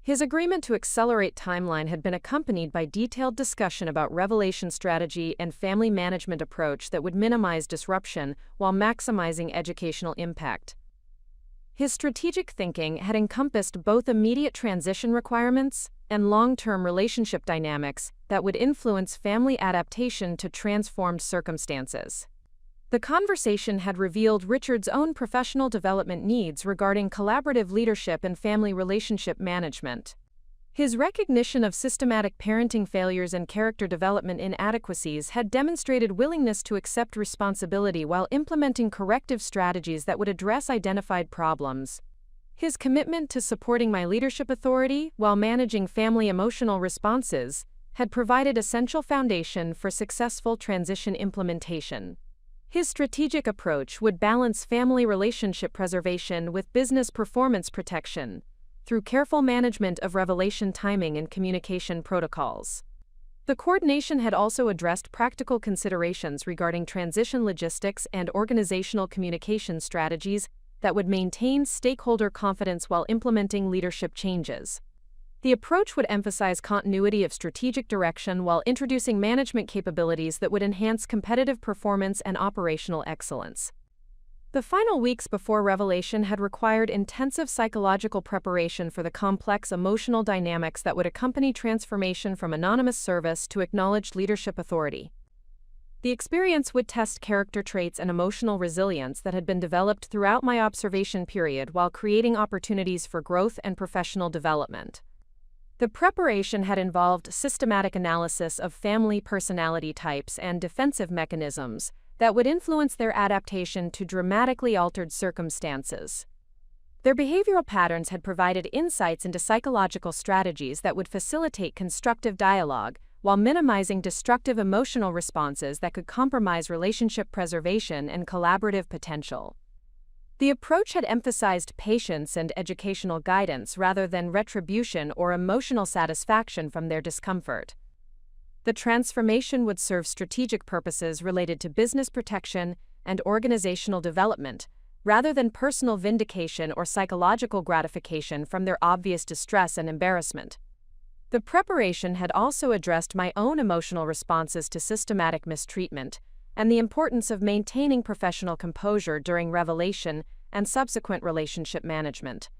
His agreement to accelerate timeline had been accompanied by detailed discussion about revelation strategy and family management approach that would minimize disruption while maximizing educational impact. His strategic thinking had encompassed both immediate transition requirements and long-term relationship dynamics that would influence family adaptation to transformed circumstances. The conversation had revealed Richard's own professional development needs regarding collaborative leadership and family relationship management. His recognition of systematic parenting failures and character development inadequacies had demonstrated willingness to accept responsibility while implementing corrective strategies that would address identified problems. His commitment to supporting my leadership authority while managing family emotional responses had provided essential foundation for successful transition implementation. His strategic approach would balance family relationship preservation with business performance protection through careful management of revelation timing and communication protocols. The coordination had also addressed practical considerations regarding transition logistics and organizational communication strategies that would maintain stakeholder confidence while implementing leadership changes. The approach would emphasize continuity of strategic direction while introducing management capabilities that would enhance competitive performance and operational excellence. The final weeks before revelation had required intensive psychological preparation for the complex emotional dynamics that would accompany transformation from anonymous service to acknowledged leadership authority. The experience would test character traits and emotional resilience that had been developed throughout my observation period while creating opportunities for growth and professional development. The preparation had involved systematic analysis of family personality types and defensive mechanisms that would influence their adaptation to dramatically altered circumstances. Their behavioral patterns had provided insights into psychological strategies that would facilitate constructive dialogue while minimizing destructive emotional responses that could compromise relationship preservation and collaborative potential. The approach had emphasized patience and educational guidance rather than retribution or emotional satisfaction from their discomfort. The transformation would serve strategic purposes related to business protection and organizational development, rather than personal vindication or psychological gratification from their obvious distress and embarrassment. The preparation had also addressed my own emotional responses to systematic mistreatment and the importance of maintaining professional composure during revelation and subsequent relationship management.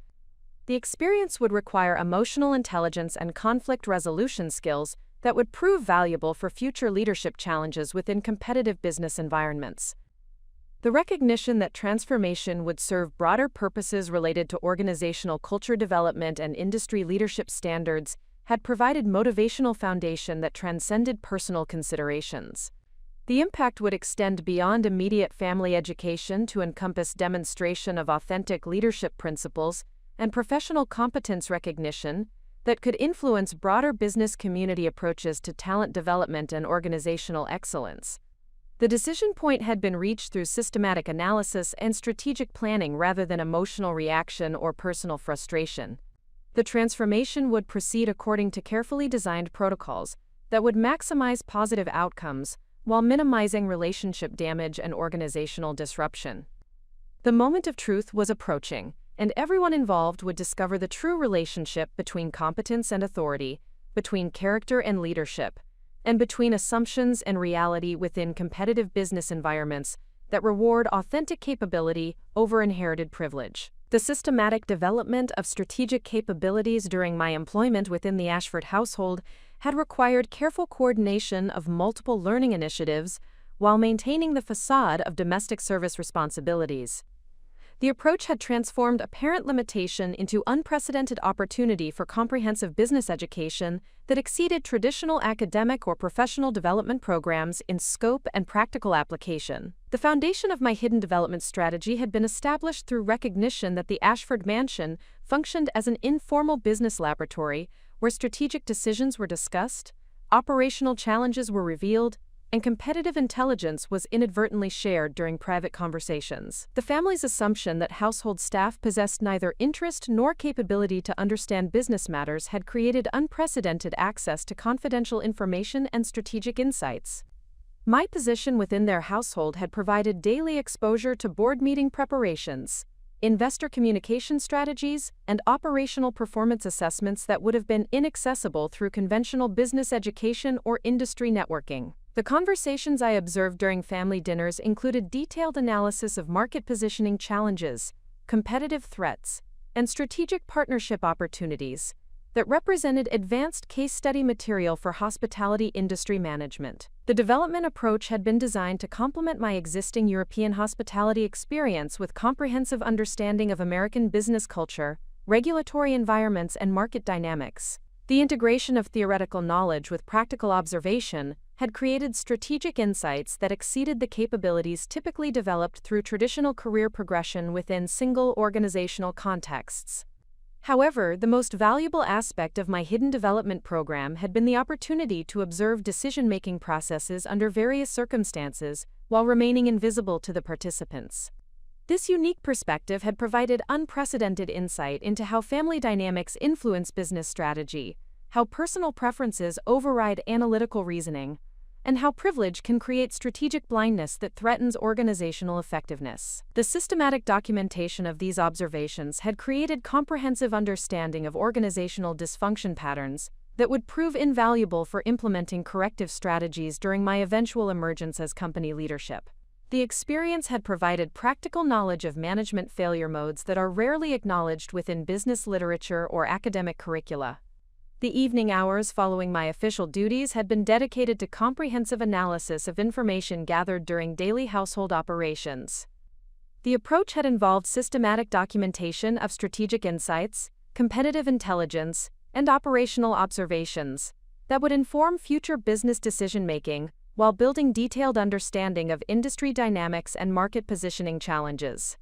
The experience would require emotional intelligence and conflict resolution skills that would prove valuable for future leadership challenges within competitive business environments. The recognition that transformation would serve broader purposes related to organizational culture development and industry leadership standards had provided motivational foundation that transcended personal considerations. The impact would extend beyond immediate family education to encompass demonstration of authentic leadership principles and professional competence recognition that could influence broader business community approaches to talent development and organizational excellence. The decision point had been reached through systematic analysis and strategic planning rather than emotional reaction or personal frustration. The transformation would proceed according to carefully designed protocols that would maximize positive outcomes while minimizing relationship damage and organizational disruption. The moment of truth was approaching, and everyone involved would discover the true relationship between competence and authority, between character and leadership, and between assumptions and reality within competitive business environments that reward authentic capability over inherited privilege. The systematic development of strategic capabilities during my employment within the Ashford household had required careful coordination of multiple learning initiatives while maintaining the facade of domestic service responsibilities. The approach had transformed apparent limitation into unprecedented opportunity for comprehensive business education that exceeded traditional academic or professional development programs in scope and practical application. The foundation of my hidden development strategy had been established through recognition that the Ashford Mansion functioned as an informal business laboratory where strategic decisions were discussed, operational challenges were revealed, and competitive intelligence was inadvertently shared during private conversations. The family's assumption that household staff possessed neither interest nor capability to understand business matters had created unprecedented access to confidential information and strategic insights. My position within their household had provided daily exposure to board meeting preparations, investor communication strategies, and operational performance assessments that would have been inaccessible through conventional business education or industry networking. The conversations I observed during family dinners included detailed analysis of market positioning challenges, competitive threats, and strategic partnership opportunities that represented advanced case study material for hospitality industry management. The development approach had been designed to complement my existing European hospitality experience with comprehensive understanding of American business culture, regulatory environments, and market dynamics. The integration of theoretical knowledge with practical observation had created strategic insights that exceeded the capabilities typically developed through traditional career progression within single organizational contexts. However, the most valuable aspect of my hidden development program had been the opportunity to observe decision-making processes under various circumstances while remaining invisible to the participants. This unique perspective had provided unprecedented insight into how family dynamics influence business strategy, how personal preferences override analytical reasoning, and how privilege can create strategic blindness that threatens organizational effectiveness. The systematic documentation of these observations had created comprehensive understanding of organizational dysfunction patterns that would prove invaluable for implementing corrective strategies during my eventual emergence as company leadership. The experience had provided practical knowledge of management failure modes that are rarely acknowledged within business literature or academic curricula. The evening hours following my official duties had been dedicated to comprehensive analysis of information gathered during daily household operations. The approach had involved systematic documentation of strategic insights, competitive intelligence, and operational observations that would inform future business decision-making while building detailed understanding of industry dynamics and market positioning challenges.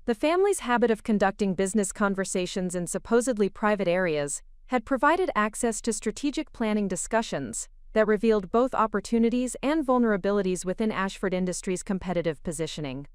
The family's habit of conducting business conversations in supposedly private areas had provided access to strategic planning discussions that revealed both opportunities and vulnerabilities within Ashford Industries' competitive positioning.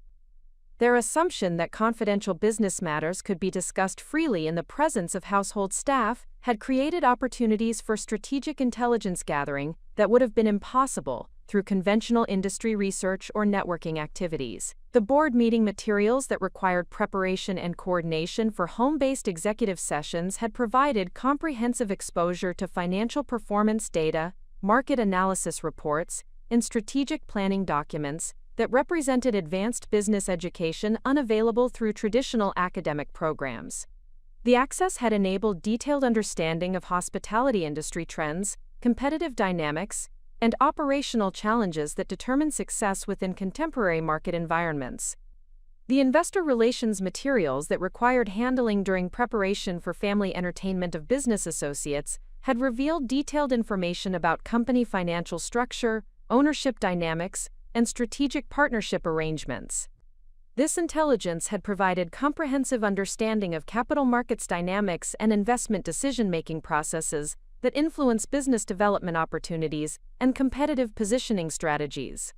Their assumption that confidential business matters could be discussed freely in the presence of household staff had created opportunities for strategic intelligence gathering that would have been impossible through conventional industry research or networking activities. The board meeting materials that required preparation and coordination for home-based executive sessions had provided comprehensive exposure to financial performance data, market analysis reports, and strategic planning documents that represented advanced business education unavailable through traditional academic programs. The access had enabled detailed understanding of hospitality industry trends, competitive dynamics, and operational challenges that determine success within contemporary market environments. The investor relations materials that required handling during preparation for family entertainment of business associates had revealed detailed information about company financial structure, ownership dynamics, and strategic partnership arrangements. This intelligence had provided comprehensive understanding of capital markets dynamics and investment decision-making processes that influence business development opportunities and competitive positioning strategies.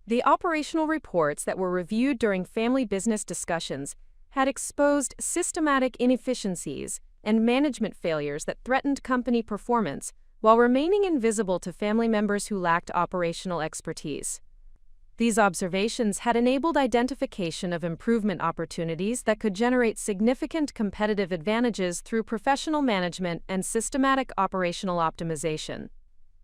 The operational reports that were reviewed during family business discussions had exposed systematic inefficiencies and management failures that threatened company performance while remaining invisible to family members who lacked operational expertise. These observations had enabled identification of improvement opportunities that could generate significant competitive advantages through professional management and systematic operational optimization.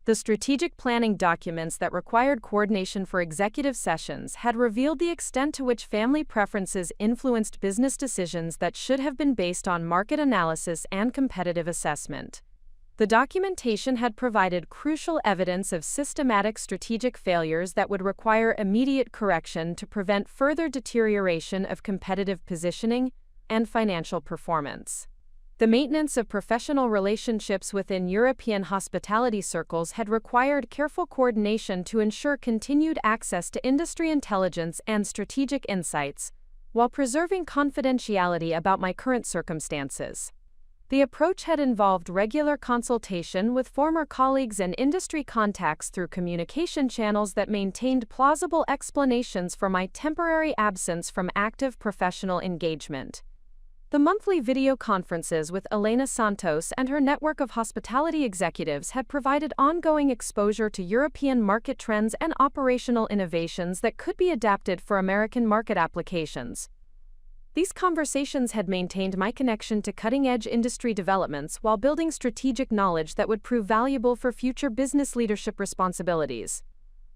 The strategic planning documents that required coordination for executive sessions had revealed the extent to which family preferences influenced business decisions that should have been based on market analysis and competitive assessment. The documentation had provided crucial evidence of systematic strategic failures that would require immediate correction to prevent further deterioration of competitive positioning and financial performance. The maintenance of professional relationships within European hospitality circles had required careful coordination to ensure continued access to industry intelligence and strategic insights, while preserving confidentiality about my current circumstances. The approach had involved regular consultation with former colleagues and industry contacts through communication channels that maintained plausible explanations for my temporary absence from active professional engagement. The monthly video conferences with Elena Santos and her network of hospitality executives had provided ongoing exposure to European market trends and operational innovations that could be adapted for American market applications. These conversations had maintained my connection to cutting-edge industry developments while building strategic knowledge that would prove valuable for future business leadership responsibilities.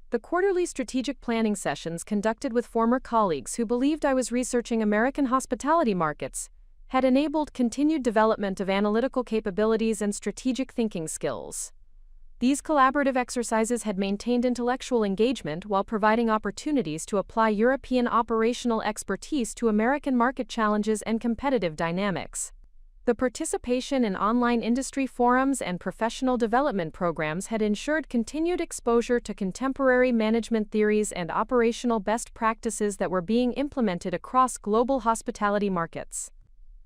The quarterly strategic planning sessions conducted with former colleagues who believed I was researching American hospitality markets had enabled continued development of analytical capabilities and strategic thinking skills. These collaborative exercises had maintained intellectual engagement while providing opportunities to apply European operational expertise to American market challenges and competitive dynamics. The participation in online industry forums and professional development programs had ensured continued exposure to contemporary management theories and operational best practices that were being implemented across global hospitality markets.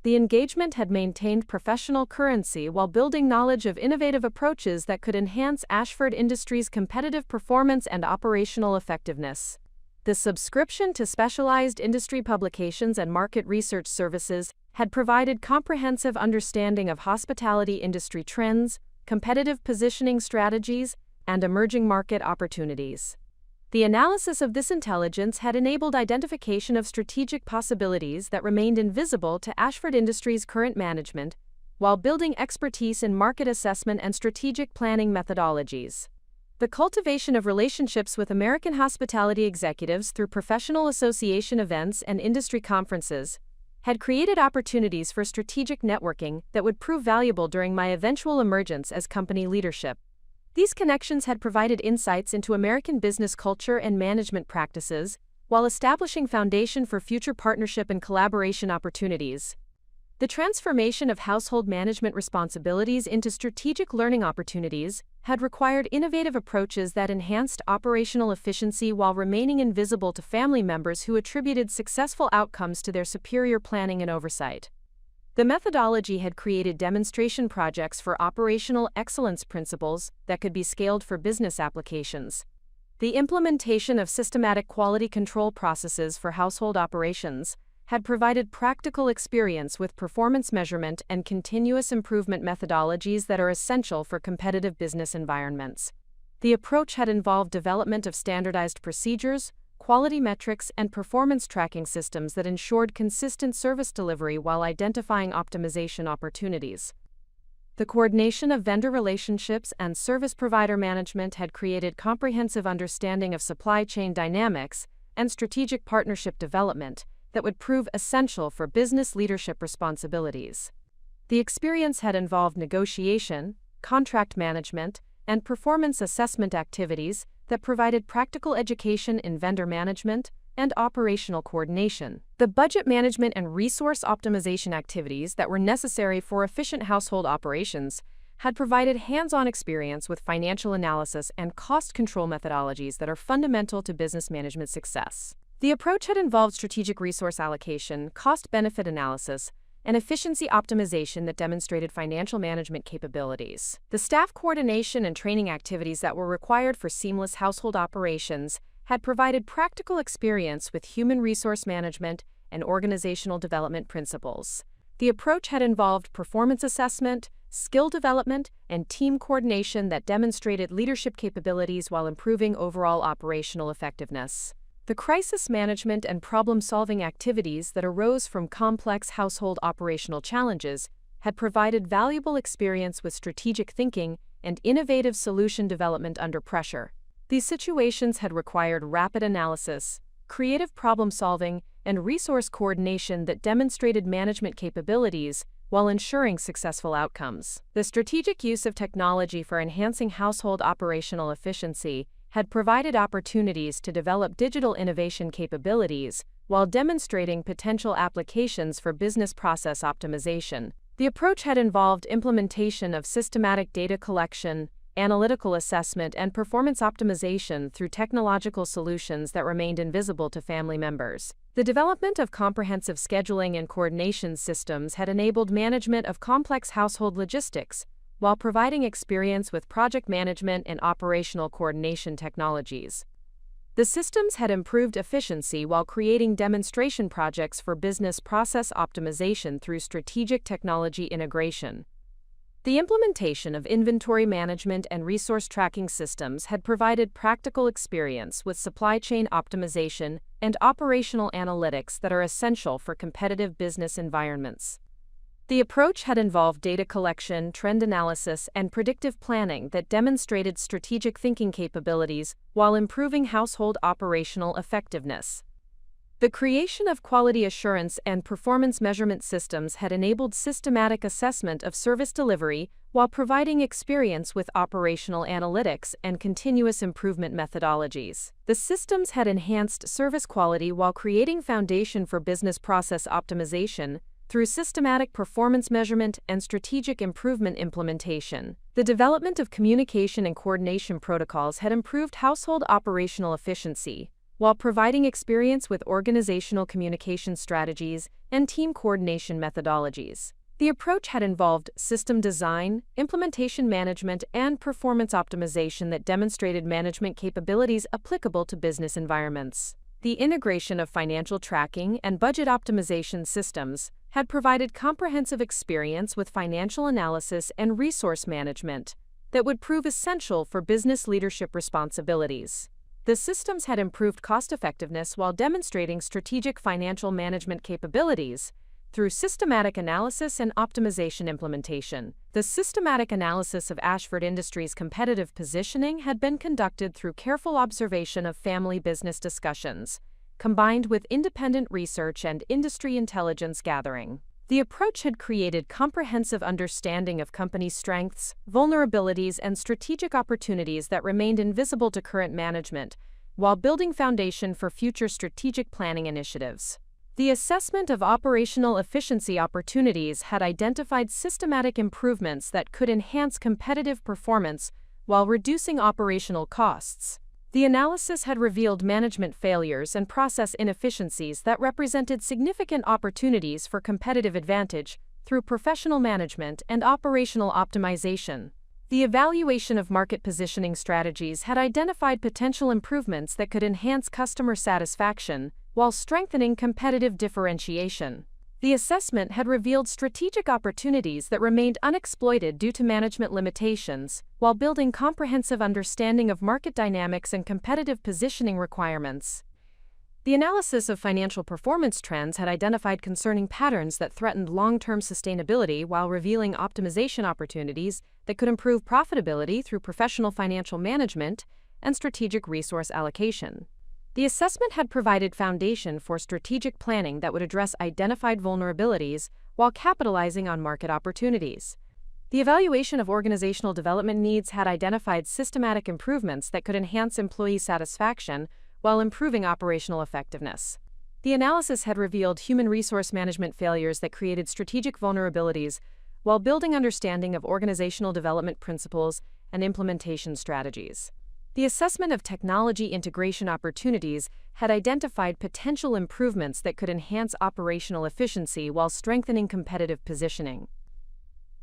The engagement had maintained professional currency while building knowledge of innovative approaches that could enhance Ashford Industries' competitive performance and operational effectiveness. The subscription to specialized industry publications and market research services had provided comprehensive understanding of hospitality industry trends, competitive positioning strategies, and emerging market opportunities. The analysis of this intelligence had enabled identification of strategic possibilities that remained invisible to Ashford Industries' current management, while building expertise in market assessment and strategic planning methodologies. The cultivation of relationships with American hospitality executives through professional association events and industry conferences had created opportunities for strategic networking that would prove valuable during my eventual emergence as company leadership. These connections had provided insights into American business culture and management practices, while establishing foundation for future partnership and collaboration opportunities. The transformation of household management responsibilities into strategic learning opportunities had required innovative approaches that enhanced operational efficiency while remaining invisible to family members who attributed successful outcomes to their superior planning and oversight. The methodology had created demonstration projects for operational excellence principles that could be scaled for business applications. The implementation of systematic quality control processes for household operations had provided practical experience with performance measurement and continuous improvement methodologies that are essential for competitive business environments. The approach had involved development of standardized procedures, quality metrics, and performance tracking systems that ensured consistent service delivery while identifying optimization opportunities. The coordination of vendor relationships and service provider management had created comprehensive understanding of supply chain dynamics and strategic partnership development that would prove essential for business leadership responsibilities. The experience had involved negotiation, contract management, and performance assessment activities that provided practical education in vendor management and operational coordination. The budget management and resource optimization activities that were necessary for efficient household operations had provided hands-on experience with financial analysis and cost control methodologies that are fundamental to business management success. The approach had involved strategic resource allocation, cost-benefit analysis, and efficiency optimization that demonstrated financial management capabilities. The staff coordination and training activities that were required for seamless household operations had provided practical experience with human resource management and organizational development principles. The approach had involved performance assessment, skill development, and team coordination that demonstrated leadership capabilities while improving overall operational effectiveness. The crisis management and problem-solving activities that arose from complex household operational challenges had provided valuable experience with strategic thinking and innovative solution development under pressure. These situations had required rapid analysis, creative problem-solving, and resource coordination that demonstrated management capabilities while ensuring successful outcomes. The strategic use of technology for enhancing household operational efficiency had provided opportunities to develop digital innovation capabilities while demonstrating potential applications for business process optimization. The approach had involved implementation of systematic data collection, analytical assessment, and performance optimization through technological solutions that remained invisible to family members. The development of comprehensive scheduling and coordination systems had enabled management of complex household logistics, while providing experience with project management and operational coordination technologies. The systems had improved efficiency while creating demonstration projects for business process optimization through strategic technology integration. The implementation of inventory management and resource tracking systems had provided practical experience with supply chain optimization and operational analytics that are essential for competitive business environments. The approach had involved data collection, trend analysis, and predictive planning that demonstrated strategic thinking capabilities while improving household operational effectiveness. The creation of quality assurance and performance measurement systems had enabled systematic assessment of service delivery while providing experience with operational analytics and continuous improvement methodologies. The systems had enhanced service quality while creating foundation for business process optimization through systematic performance measurement and strategic improvement implementation. The development of communication and coordination protocols had improved household operational efficiency, while providing experience with organizational communication strategies and team coordination methodologies. The approach had involved system design, implementation management, and performance optimization that demonstrated management capabilities applicable to business environments. The integration of financial tracking and budget optimization systems had provided comprehensive experience with financial analysis and resource management that would prove essential for business leadership responsibilities. The systems had improved cost-effectiveness while demonstrating strategic financial management capabilities through systematic analysis and optimization implementation. The systematic analysis of Ashford Industries' competitive positioning had been conducted through careful observation of family business discussions, combined with independent research and industry intelligence gathering. The approach had created comprehensive understanding of company strengths, vulnerabilities, and strategic opportunities that remained invisible to current management, while building foundation for future strategic planning initiatives. The assessment of operational efficiency opportunities had identified systematic improvements that could enhance competitive performance while reducing operational costs. The analysis had revealed management failures and process inefficiencies that represented significant opportunities for competitive advantage through professional management and operational optimization. The evaluation of market positioning strategies had identified potential improvements that could enhance customer satisfaction while strengthening competitive differentiation. The assessment had revealed strategic opportunities that remained unexploited due to management limitations, while building comprehensive understanding of market dynamics and competitive positioning requirements. The analysis of financial performance trends had identified concerning patterns that threatened long-term sustainability while revealing optimization opportunities that could improve profitability through professional financial management and strategic resource allocation. The assessment had provided foundation for strategic planning that would address identified vulnerabilities while capitalizing on market opportunities. The evaluation of organizational development needs had identified systematic improvements that could enhance employee satisfaction while improving operational effectiveness. The analysis had revealed human resource management failures that created strategic vulnerabilities while building understanding of organizational development principles and implementation strategies. The assessment of technology integration opportunities had identified potential improvements that could enhance operational efficiency while strengthening competitive positioning.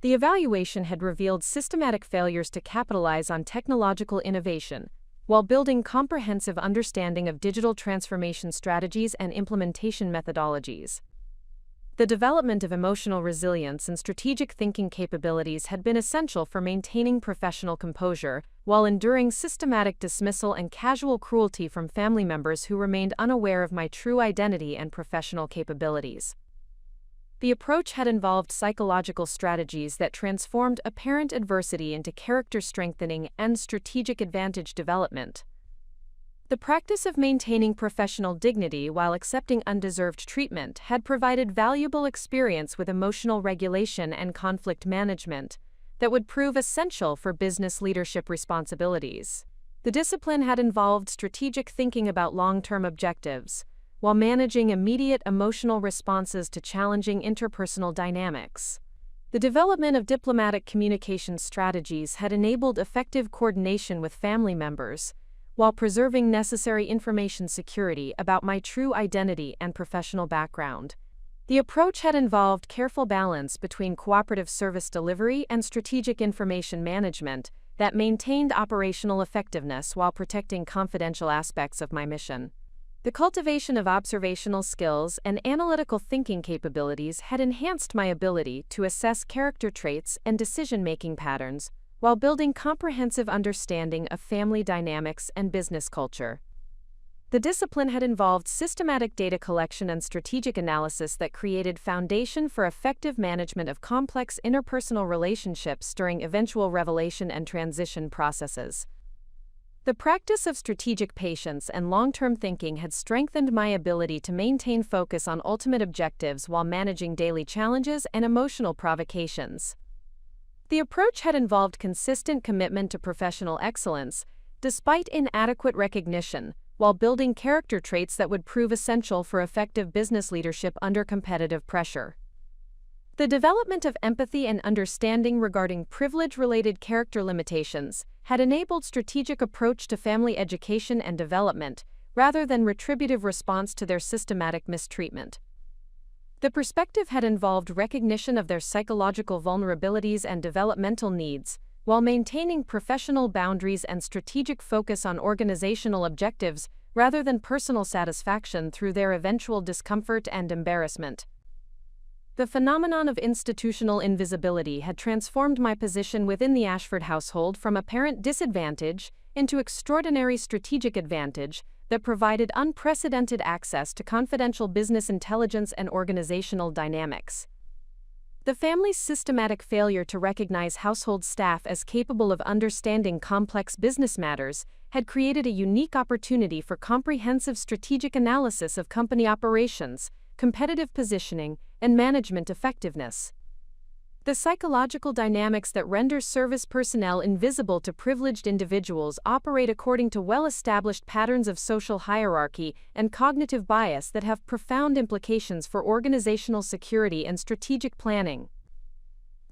The evaluation had revealed systematic failures to capitalize on technological innovation, while building comprehensive understanding of digital transformation strategies and implementation methodologies. The development of emotional resilience and strategic thinking capabilities had been essential for maintaining professional composure, while enduring systematic dismissal and casual cruelty from family members who remained unaware of my true identity and professional capabilities. The approach had involved psychological strategies that transformed apparent adversity into character strengthening and strategic advantage development. The practice of maintaining professional dignity while accepting undeserved treatment had provided valuable experience with emotional regulation and conflict management that would prove essential for business leadership responsibilities. The discipline had involved strategic thinking about long-term objectives, while managing immediate emotional responses to challenging interpersonal dynamics. The development of diplomatic communication strategies had enabled effective coordination with family members, while preserving necessary information security about my true identity and professional background. The approach had involved careful balance between cooperative service delivery and strategic information management that maintained operational effectiveness while protecting confidential aspects of my mission. The cultivation of observational skills and analytical thinking capabilities had enhanced my ability to assess character traits and decision-making patterns, while building comprehensive understanding of family dynamics and business culture. The discipline had involved systematic data collection and strategic analysis that created foundation for effective management of complex interpersonal relationships during eventual revelation and transition processes. The practice of strategic patience and long-term thinking had strengthened my ability to maintain focus on ultimate objectives while managing daily challenges and emotional provocations. The approach had involved consistent commitment to professional excellence, despite inadequate recognition, while building character traits that would prove essential for effective business leadership under competitive pressure. The development of empathy and understanding regarding privilege-related character limitations had enabled strategic approach to family education and development, rather than retributive response to their systematic mistreatment. The perspective had involved recognition of their psychological vulnerabilities and developmental needs, while maintaining professional boundaries and strategic focus on organizational objectives rather than personal satisfaction through their eventual discomfort and embarrassment. The phenomenon of institutional invisibility had transformed my position within the Ashford household from apparent disadvantage into extraordinary strategic advantage that provided unprecedented access to confidential business intelligence and organizational dynamics. The family's systematic failure to recognize household staff as capable of understanding complex business matters had created a unique opportunity for comprehensive strategic analysis of company operations, competitive positioning, and management effectiveness. The psychological dynamics that render service personnel invisible to privileged individuals operate according to well-established patterns of social hierarchy and cognitive bias that have profound implications for organizational security and strategic planning.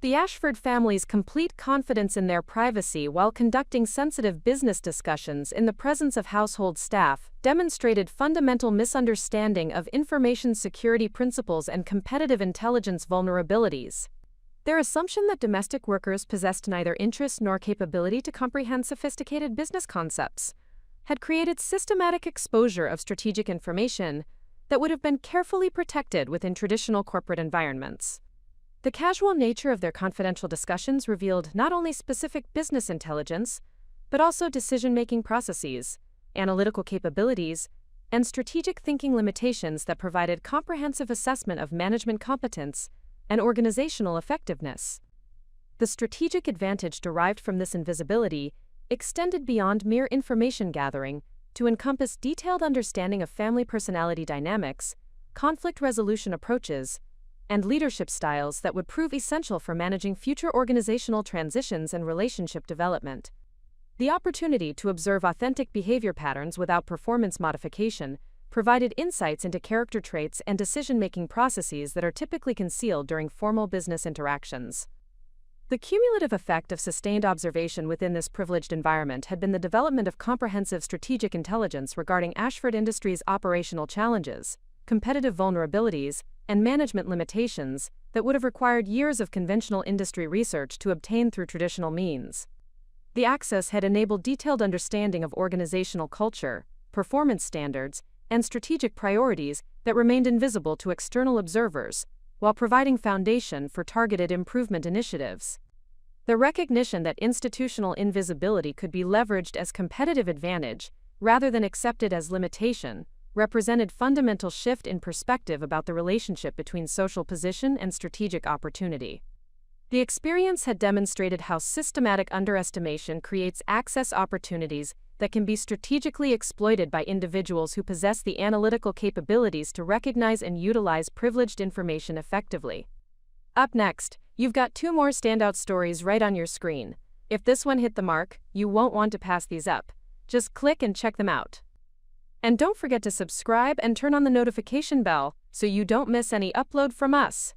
The Ashford family's complete confidence in their privacy while conducting sensitive business discussions in the presence of household staff demonstrated fundamental misunderstanding of information security principles and competitive intelligence vulnerabilities. Their assumption that domestic workers possessed neither interest nor capability to comprehend sophisticated business concepts had created systematic exposure of strategic information that would have been carefully protected within traditional corporate environments. The casual nature of their confidential discussions revealed not only specific business intelligence, but also decision-making processes, analytical capabilities, and strategic thinking limitations that provided comprehensive assessment of management competence and organizational effectiveness. The strategic advantage derived from this invisibility extended beyond mere information gathering to encompass detailed understanding of family personality dynamics, conflict resolution approaches, and leadership styles that would prove essential for managing future organizational transitions and relationship development. The opportunity to observe authentic behavior patterns without performance modification provided insights into character traits and decision-making processes that are typically concealed during formal business interactions. The cumulative effect of sustained observation within this privileged environment had been the development of comprehensive strategic intelligence regarding Ashford Industries' operational challenges, competitive vulnerabilities, and management limitations that would have required years of conventional industry research to obtain through traditional means. The access had enabled detailed understanding of organizational culture, performance standards, and strategic priorities that remained invisible to external observers, while providing foundation for targeted improvement initiatives. The recognition that institutional invisibility could be leveraged as competitive advantage, rather than accepted as limitation, represented fundamental shift in perspective about the relationship between social position and strategic opportunity. The experience had demonstrated how systematic underestimation creates access opportunities that can be strategically exploited by individuals who possess the analytical capabilities to recognize and utilize privileged information effectively. Up next, you've got 2 more standout stories right on your screen. If this one hit the mark, you won't want to pass these up. Just click and check them out. And don't forget to subscribe and turn on the notification bell so you don't miss any upload from us.